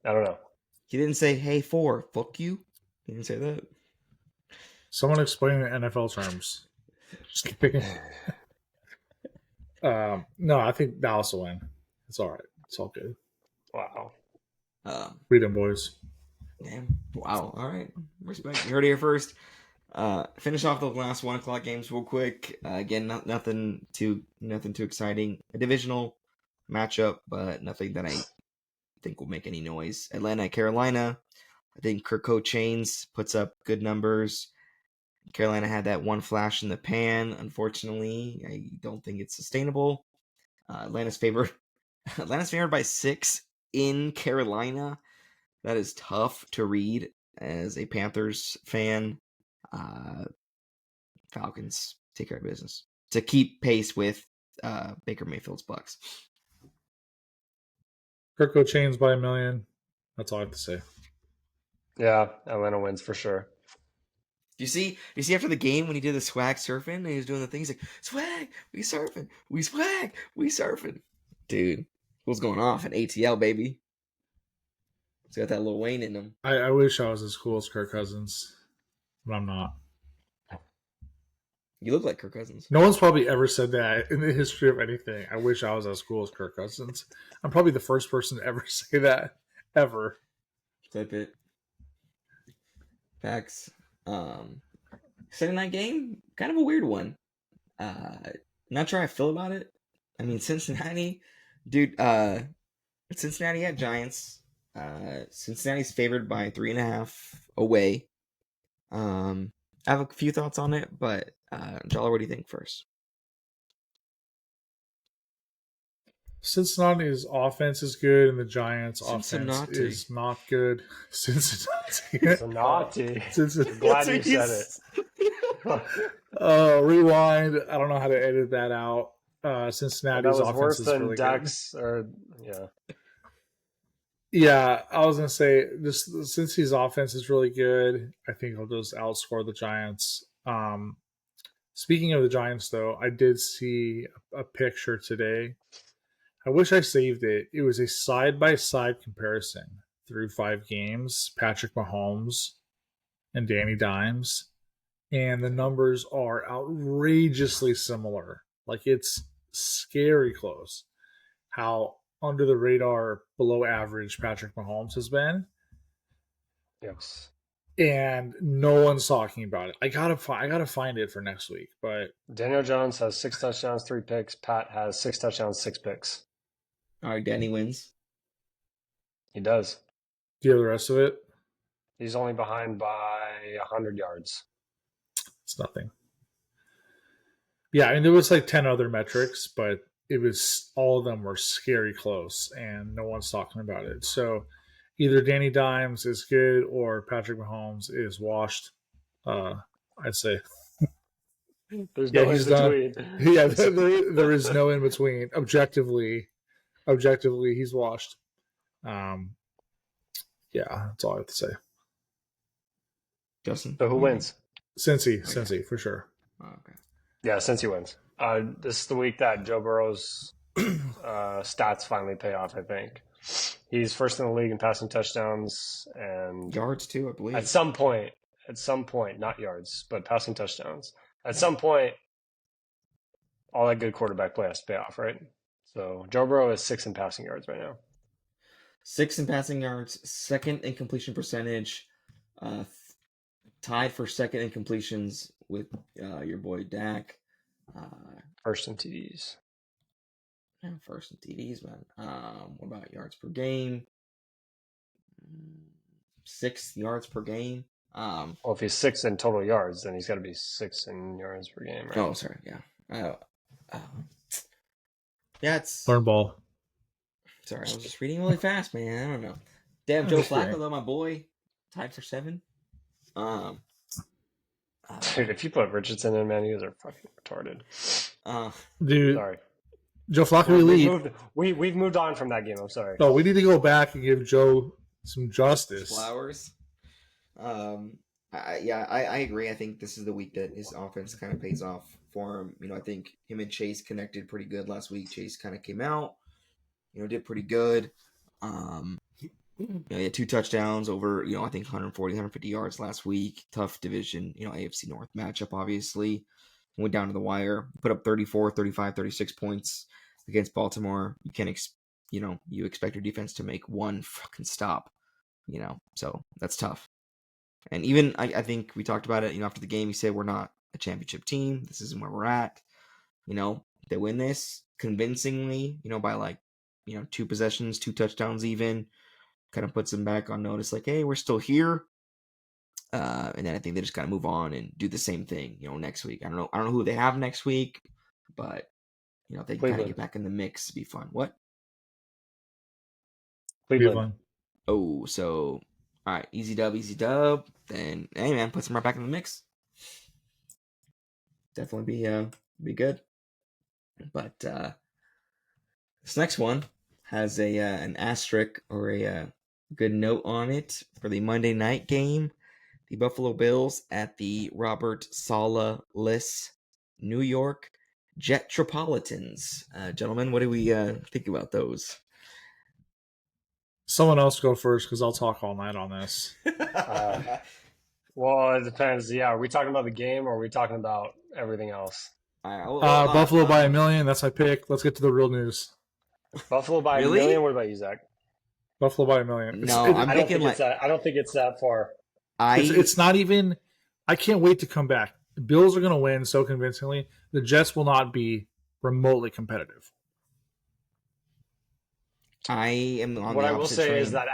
I don't know. He didn't say, "Hey, fuck you." He didn't say that. Someone explain the NFL terms. Just kidding. No, I think Dallas will win. It's all right. It's all good. Wow. Read them, boys. Damn. Wow. All right. Respect. You heard it here first. Finish off the last 1:00 games real quick. Again, nothing too exciting. A divisional matchup, but nothing that I think will make any noise. Atlanta at Carolina. I think Kirko Chains puts up good numbers. Carolina had that one flash in the pan. Unfortunately, I don't think it's sustainable. Atlanta's favored by 6 in Carolina. That is tough to read as a Panthers fan. Falcons take care of business to keep pace with Baker Mayfield's Bucks. Kirko Chains by a million. That's all I have to say. Yeah, Atlanta wins for sure. You see after the game when he did the swag surfing and he was doing the things like swag, we surfing, we swag, we surfing. Dude, what's going off at ATL, baby? He's got that Lil Wayne in him. I wish I was as cool as Kirk Cousins, but I'm not. You look like Kirk Cousins. No one's probably ever said that in the history of anything. I wish I was as cool as Kirk Cousins. I'm probably the first person to ever say that, ever. Type it. Facts. Sunday night game, kind of a weird one. Not sure how I feel about it. I mean, Cincinnati, dude. Cincinnati at Giants. Cincinnati's favored by 3.5 away. I have a few thoughts on it, but Jolly, what do you think first? Cincinnati's offense is good, and the Giants' offense Cincinnati. is not good. Cincinnati. Cincinnati. Cincinnati. I'm glad you said it. Rewind. I don't know how to edit that out. That Cincinnati's was offense worse is than really Dax, or yeah. good. Yeah, I was gonna say this. Cincy's offense is really good. I think he'll just outscore the Giants. Speaking of the Giants, though, I did see a picture today. I wish I saved it. It was a side-by-side comparison through 5 games, Patrick Mahomes and Danny Dimes, and the numbers are outrageously similar. Like, it's scary close how under the radar, below average Patrick Mahomes has been, Yes. and no one's talking about it. I gotta find it for next week, but Daniel Jones has 6 touchdowns, 3 picks. Pat has 6 touchdowns, 6 picks. All right, Danny wins. He does. do you have the rest of it? He's only behind by 100 yards. It's nothing. Yeah, I mean, there was like 10 other metrics, but it was all of them were scary close, and no one's talking about it. So either Danny Dimes is good or Patrick Mahomes is washed. I'd say. There's Yeah, no he's in between. Yeah, there is no in between. Objectively, he's washed. Yeah, that's all I have to say. Justin. So who wins? Cincy for sure. Oh, okay. Yeah, since he wins. This is the week that Joe Burrow's stats finally pay off, I think. He's first in the league in passing touchdowns and Yards too, I believe. at some point, not yards, but passing touchdowns. At some point, all that good quarterback play has to pay off, right? So Joe Burrow is 6th in passing yards right now. 6th in passing yards, 2nd in completion percentage, tied for 2nd in completions with your boy Dak. First in TDs. Yeah, first in TDs, man. What about yards per game? 6th yards per game. Well, if he's 6th in total yards, then he's got to be 6th in yards per game, right? Oh, sorry, yeah. Yeah, it's... Learn ball. Sorry, I was just reading really fast, man. I don't know. Damn, Joe Flacco, though, my boy, tied for 7. Dude, if you put Richardson in, man, you guys are fucking retarded. Dude, Sorry. Joe Flacco elite. We've moved on from that game. I'm sorry. No, we need to go back and give Joe some justice. Flowers. I agree. I think this is the week that his offense kind of pays off for him. I think him and Chase connected pretty good last week. Chase kind of came out, did pretty good. He had 2 touchdowns over, I think 140, 150 yards last week. Tough division, AFC North matchup, obviously. Went down to the wire, put up 34, 35, 36 points against Baltimore. You can't, you expect your defense to make one fucking stop, so that's tough. And even, I think we talked about it, after the game, he said, we're not a championship team. This isn't where we're at. They win this convincingly, by 2 possessions, 2 touchdowns even. Kind of puts them back on notice, like, hey, we're still here. And then I think they just kind of move on and do the same thing, next week. I don't know who they have next week, but if they can kind of get back in the mix, it'd be fun. What? Cleveland. Oh, so all right, easy dub. Then hey, man, puts them right back in the mix. Definitely be good. But this next one has an asterisk or a good note on it for the Monday night game. The Buffalo Bills at the Robert Saleh-less New York Jetropolitans. Gentlemen, what do we think about those? Someone else go first because I'll talk all night on this. Well, it depends. Yeah, are we talking about the game or are we talking about everything else? Buffalo by a million. That's my pick. Let's get to the real news. Buffalo by Really? a million? What about you, Zach? Buffalo by a million. No, I don't think it's that far. It's not even. I can't wait to come back. The Bills are going to win so convincingly. The Jets will not be remotely competitive. I am on What the I will opposite say train. is that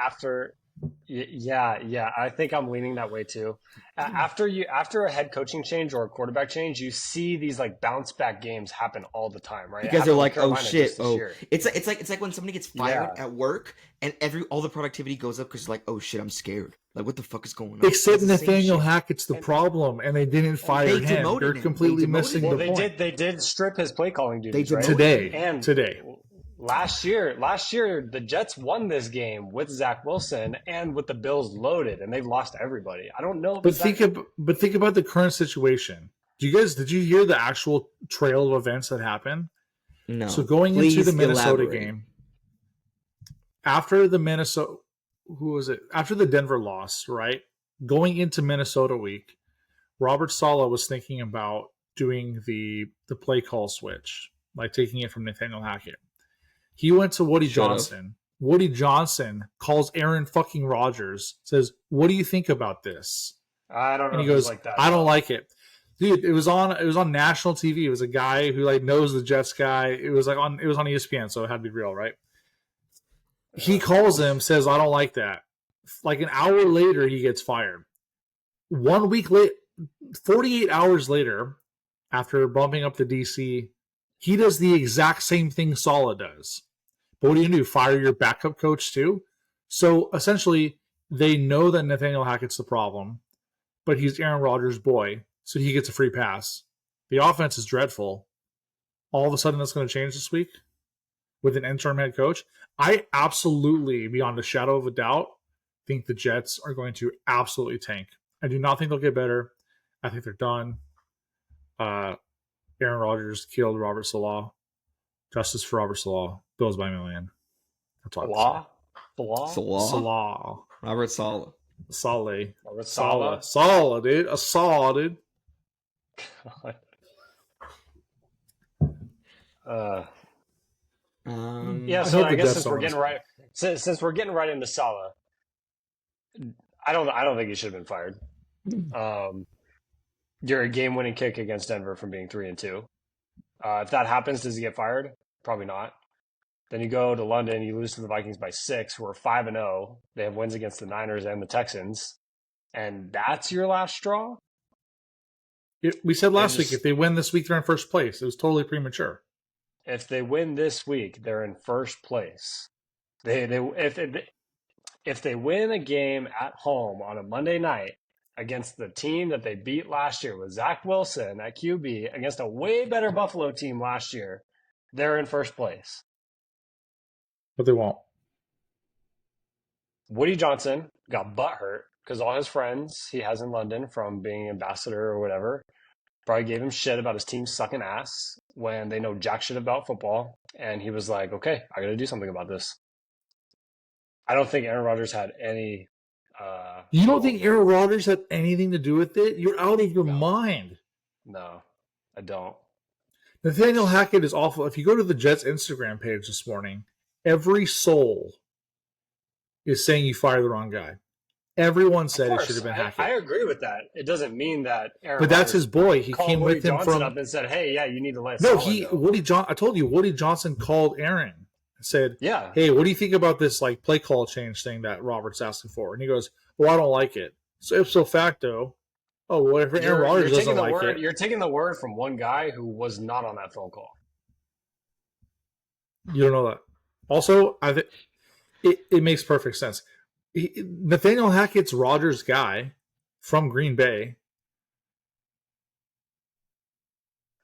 yeah, I think I'm leaning that way too. After a head coaching change or a quarterback change, you see these like bounce back games happen all the time, right? Because they're Happened with like, oh Carolina shit, just this oh, year. it's like when somebody gets fired Yeah. at work and all the productivity goes up because like, oh shit, I'm scared. Like, what the fuck is going on? Except It's the same Nathaniel shit. Hackett's the problem, and they didn't fire they him. demoted They're him. completely They demoted missing him. Well, the point. they did strip his play calling They duties, right? demoted him. And Today. last year, the Jets won this game with Zach Wilson and with the Bills loaded, and they've lost everybody. I don't know. But think about the current situation. Did you hear the actual trail of events that happened? No. So going Please into the Minnesota elaborate. game, after the Denver loss, right? Going into Minnesota week, Robert Saleh was thinking about doing the play call switch, like taking it from Nathaniel Hackett. He went to Woody Johnson. Woody Johnson calls Aaron fucking Rodgers, says, "What do you think about this?" I don't know. And he if it's goes, like that. "I don't like it." Dude, it was on national TV. It was a guy who like knows the Jets guy. It was on ESPN, so it had to be real, right? He calls him, says, "I don't like that." Like an hour later, he gets fired. 1 week late, 48 hours later, after bumping up to DC, he does the exact same thing Saleh does. But what do? Fire your backup coach too? So essentially, they know that Nathaniel Hackett's the problem, but he's Aaron Rodgers' boy, so he gets a free pass. The offense is dreadful. All of a sudden, that's going to change this week with an interim head coach. I absolutely, beyond a shadow of a doubt, think the Jets are going to absolutely tank. I do not think they'll get better. I think they're done. Aaron Rodgers killed Robert Saleh. Justice for Robert Saleh. Bills by a million. That's what I Salah. Robert Saleh. Saleh. Robert Saleh. Saleh? Saleh, dude. A Saleh, dude. Yeah, I so hope I the guess Jets don't win. since we're getting right into Saleh, I don't think he should have been fired. You're a game-winning kick against Denver from being 3-2. If that happens, does he get fired? Probably not. Then you go to London, you lose to the Vikings by 6, who are 5-0. They have wins against the Niners and the Texans, and that's your last straw. We said last week, if they win this week, they're in first place. It was totally premature. If they win this week, they're in first place. If they win a game at home on a Monday night against the team that they beat last year with Zach Wilson at QB against a way better Buffalo team last year, they're in first place. But they won't. Woody Johnson got butthurt because all his friends he has in London from being ambassador or whatever probably gave him shit about his team sucking ass when they know jack shit about football. And he was like, okay, I got to do something about this. I don't think Aaron Rodgers had any. You don't think Aaron Rodgers had anything to do with it? You're out of your mind. No, I don't. Nathaniel Hackett is awful. If you go to the Jets Instagram page this morning, every soul is saying you fired the wrong guy. Everyone said it should have been Hackett. I agree with that. It doesn't mean that Aaron. But that's Rodgers his boy. He called came Woody with him Johnson from up and said, "Hey, yeah, you need to let." No, Saleh go." I told you, Woody Johnson called Aaron and said, Yeah. "Hey, what do you think about this like play call change thing that Robert's asking for?" And he goes, "Well, I don't like it." So ipso facto, oh, well, if Aaron Rodgers doesn't like it, you're taking the word from one guy who was not on that phone call. you don't know that. Also, I think it makes perfect sense. Nathaniel Hackett's Rodgers guy from Green Bay.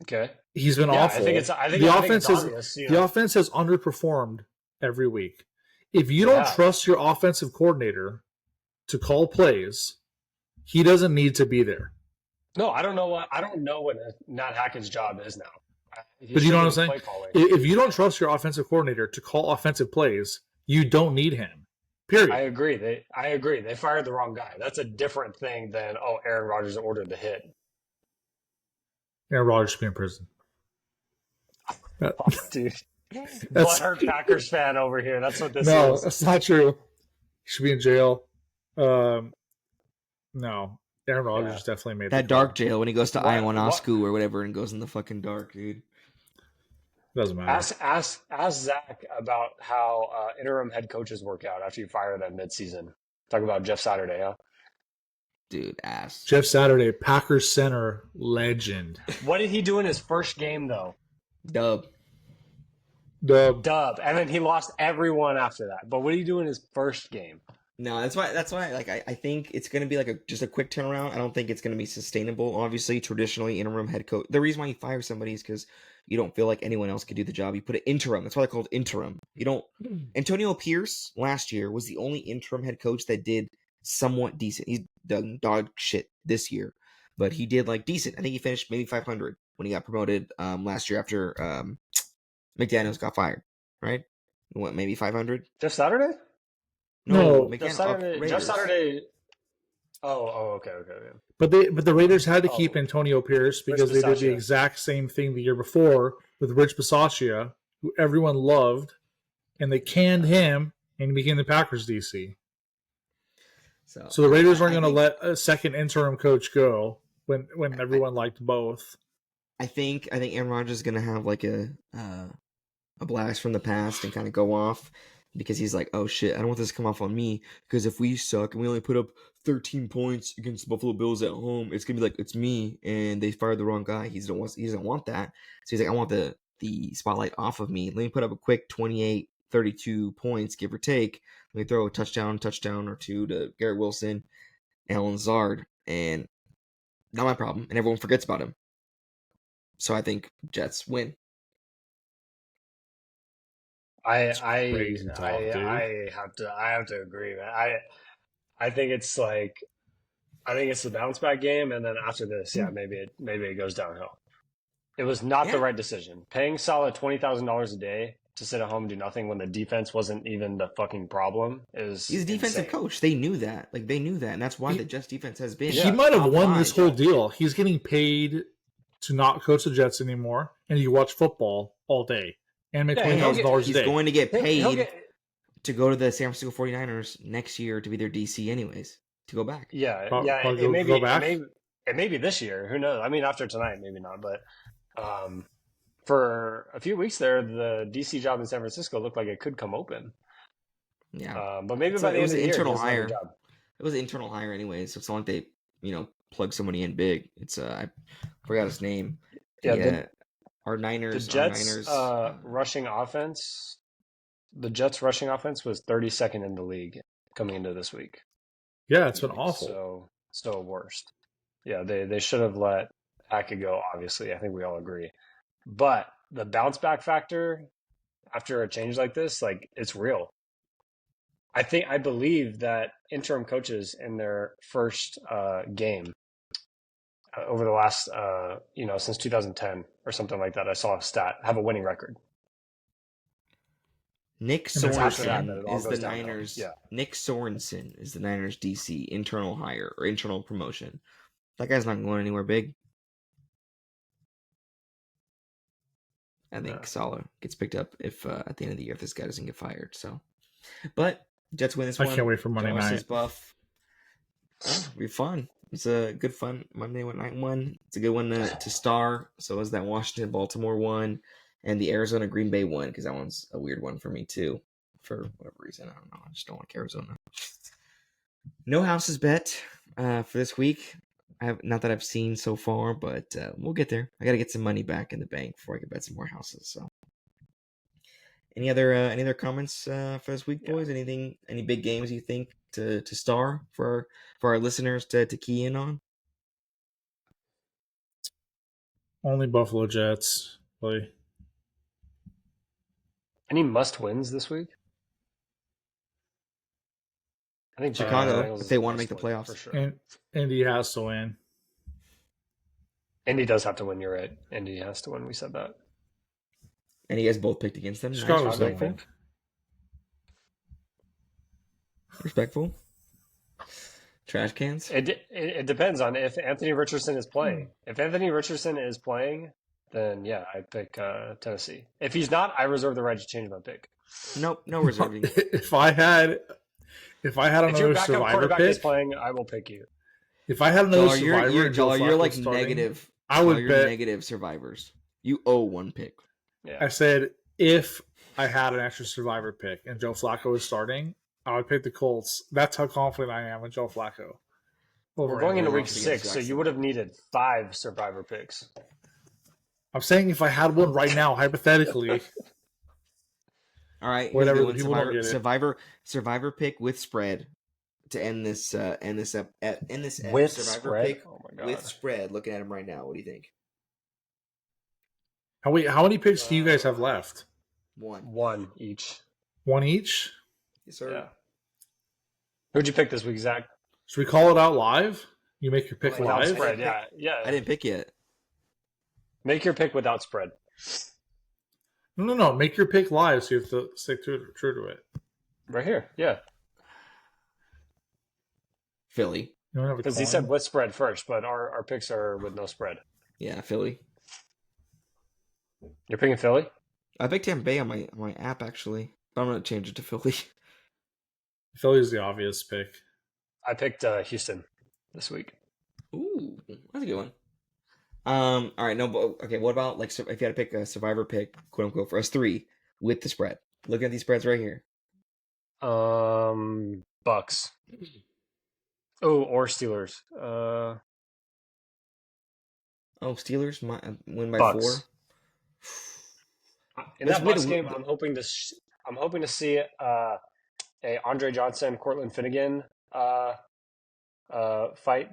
Okay. He's been Yeah, awful. I think it's obvious, the offense has underperformed every week. If you don't trust your offensive coordinator to call plays, he doesn't need to be there. No, I don't know what Nat Hackett's job is now. But you know what I'm saying? If you don't trust your offensive coordinator to call offensive plays, you don't need him. Period. I agree. They fired the wrong guy. That's a different thing than Aaron Rodgers ordered the hit. Aaron Rodgers should be in prison. Dude. Butthurt Packers fan over here. That's what this is. No, that's not true. He should be in jail. No. Aaron Rodgers definitely made that dark jail when he goes to Ayahuasca or whatever and goes in the fucking dark, dude. Doesn't matter. Ask Zach about how interim head coaches work out after you fire them midseason. Talk about Jeff Saturday, huh? Dude, ass. Jeff Saturday, Packers center legend. What did he do in his first game though? Dub. Dub. And then he lost everyone after that. But what did he do in his first game? No, that's why like I think it's gonna be like just a quick turnaround. I don't think it's gonna be sustainable. Obviously, traditionally interim head coach. The reason why you fire somebody is because you don't feel like anyone else could do the job. You put it interim. That's why they're called interim. You don't. Antonio Pierce last year was the only interim head coach that did somewhat decent. He's done dog shit this year, but he did like decent. I think he finished maybe 500 when he got promoted last year after McDaniels got fired. Right? What, maybe 500? Jeff Saturday? No. McDaniels. Jeff Saturday. Oh, okay. But the Raiders had to Oh. keep Antonio Pierce because they did the Bisaccia. exact same thing the year before with Rich Bisaccia, who everyone loved, and they canned him and he became the Packers DC. So the Raiders aren't going to let a second interim coach go when everyone liked both. I think Aaron Rodgers is gonna have like a blast from the past and kind of go off because he's like, oh shit, I don't want this to come off on me because if we suck and we only put up 13 points against the Buffalo Bills at home, it's gonna be like it's me and they fired the wrong guy. He doesn't want that. So he's like, I want the spotlight off of me. Let me put up a quick 28, 32 points, give or take. Let me throw a touchdown or two to Garrett Wilson, Alan Lazard, and not my problem. And everyone forgets about him. So I think Jets win. I have to agree, man. I think it's the bounce back game, and then after this, yeah, maybe it goes downhill. It was not the right decision. Paying Saleh $20,000 a day to sit at home and do nothing when the defense wasn't even the fucking problem is he's a defensive insane. coach. They knew that. Like they knew that, and that's why the Jets defense has been. He might have won top this five. whole deal. He's getting paid to not coach the Jets anymore, and you watch football all day and make $20,000 a He's day. going to get He'll paid to go to the San Francisco 49ers next year to be their DC anyways, to go back. It may be this year. Who knows? I mean, after tonight, maybe not. But for a few weeks there, the DC job in San Francisco looked like it could come open. Yeah, but maybe by the end of the year, internal he's another hire. job. It was an internal hire anyways, so it's not like they plug somebody in big. It's I forgot his name. Our Niners. The Jets rushing offense. The Jets rushing offense was 32nd in the league coming into this week. Yeah, it's been awful. So worst. Yeah, they should have let Hackett go. Obviously, I think we all agree. But the bounce back factor after a change like this, like it's real. I believe that interim coaches in their first game over the last since 2010 or something like that, I saw a stat, have a winning record. Nick Sorensen is the downhill. Niners. Yeah. Nick Sorensen is the Niners DC internal hire or internal promotion. That guy's not going anywhere big. I think Saleh gets picked up if at the end of the year if this guy doesn't get fired. So, but Jets win this one. I can't wait for Monday night. Buff. It'll be fun. It's a good fun Monday night one. It's a good one to star. So is that Washington Baltimore one. And the Arizona Green Bay one, because that one's a weird one for me too, for whatever reason. I don't know. I just don't like Arizona. No houses bet for this week. Not that I've seen so far, but we'll get there. I got to get some money back in the bank before I can bet some more houses. So, any other comments for this week, boys? Any big games you think to star for our listeners to key in on? Only Buffalo Jets play. Any must wins this week? I think Chicago, if they want to make the playoffs, for sure. And Indy has to win. Indy does have to win. You're right. Indy has to win. We said that. And you guys both picked against them. Chicago's nice. win. Respectful. Trash cans. It depends on if Anthony Richardson is playing. If Anthony Richardson is playing, then yeah, I pick Tennessee. If he's not, I reserve the right to change my pick. Nope, no reserving. If I had another Survivor pick, is playing, I will pick you. If I had another Survivor, you're like negative. I would bet negative survivors. You owe one pick. Yeah. I said if I had an extra survivor pick and Joe Flacco was starting, I would pick the Colts. That's how confident I am with Joe Flacco. We're going into Andy week Ross against 6, so Jackson. you would have needed 5 survivor picks. I'm saying if I had one right now, hypothetically. All right, Whatever, here's a good people don't get it. Survivor pick with spread to end this With Survivor spread? pick Oh my god. with spread. Looking at him right now, what do you think? How many picks do you guys have left? 1 each. One each? Yes, sir. Yeah. Who'd you pick this week, Zach? Should we call it out live? You make your pick Without live? spread, yeah. I didn't pick yet. Make your pick without spread. No. Make your pick live so you have to stick true to it. Right here, yeah. Philly. Because he said with spread first, but our picks are with no spread. Yeah, Philly. You're picking Philly? I picked Tampa Bay on my app actually. I'm gonna change it to Philly. Philly's the obvious pick. I picked Houston this week. Ooh, that's a good one. All right, no, but okay. What about like if you had to pick a survivor pick, quote unquote, for us three with the spread? Look at these spreads right here. Bucks. Oh, or Steelers. Steelers win by Bucks. 4. In That's that way Bucks to- game, I'm hoping to see a Andre Johnson, Cortland Finnegan fight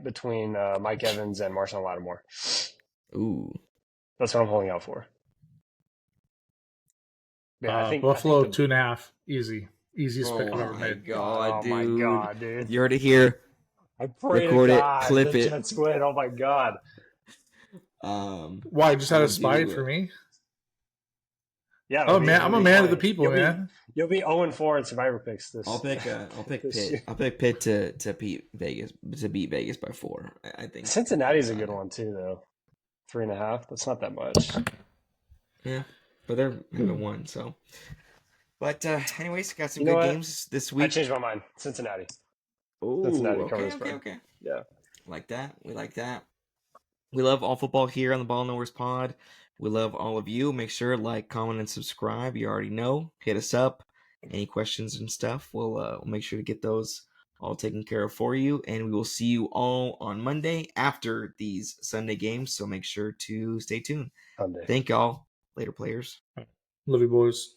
between Mike Evans and Marshawn Lattimore. Ooh, That's what I'm holding out for. Yeah, I think Buffalo 2.5. Easiest pick I've ever made. God, oh dude! my god, dude! You heard it here. I pray Record to it, God clip the it. Jets win. Oh my god! Why? Just had I'll a spite do for me? Yeah, Oh man, I'm a man of the people, man. You'll be 0-4 in Survivor picks. I'll pick this Pitt. year. I'll pick Pitt to beat Vegas by 4. I think Cincinnati's a good one too, though. 3.5. That's not that much. Yeah, but they're haven't won, so. But anyways, got some You know good what? games this I week. changed my mind. Cincinnati. Oh, Cincinnati okay, covers okay, spread. okay. Yeah. Like that. We like that. We love all football here on the Ball Nowheres Pod. We love all of you. Make sure like, comment, and subscribe. You already know. Hit us up. Any questions and stuff, we'll make sure to get those all taken care of for you. And we will see you all on Monday after these Sunday games. So make sure to stay tuned. Sunday. Thank y'all. Later, players. Love you, boys.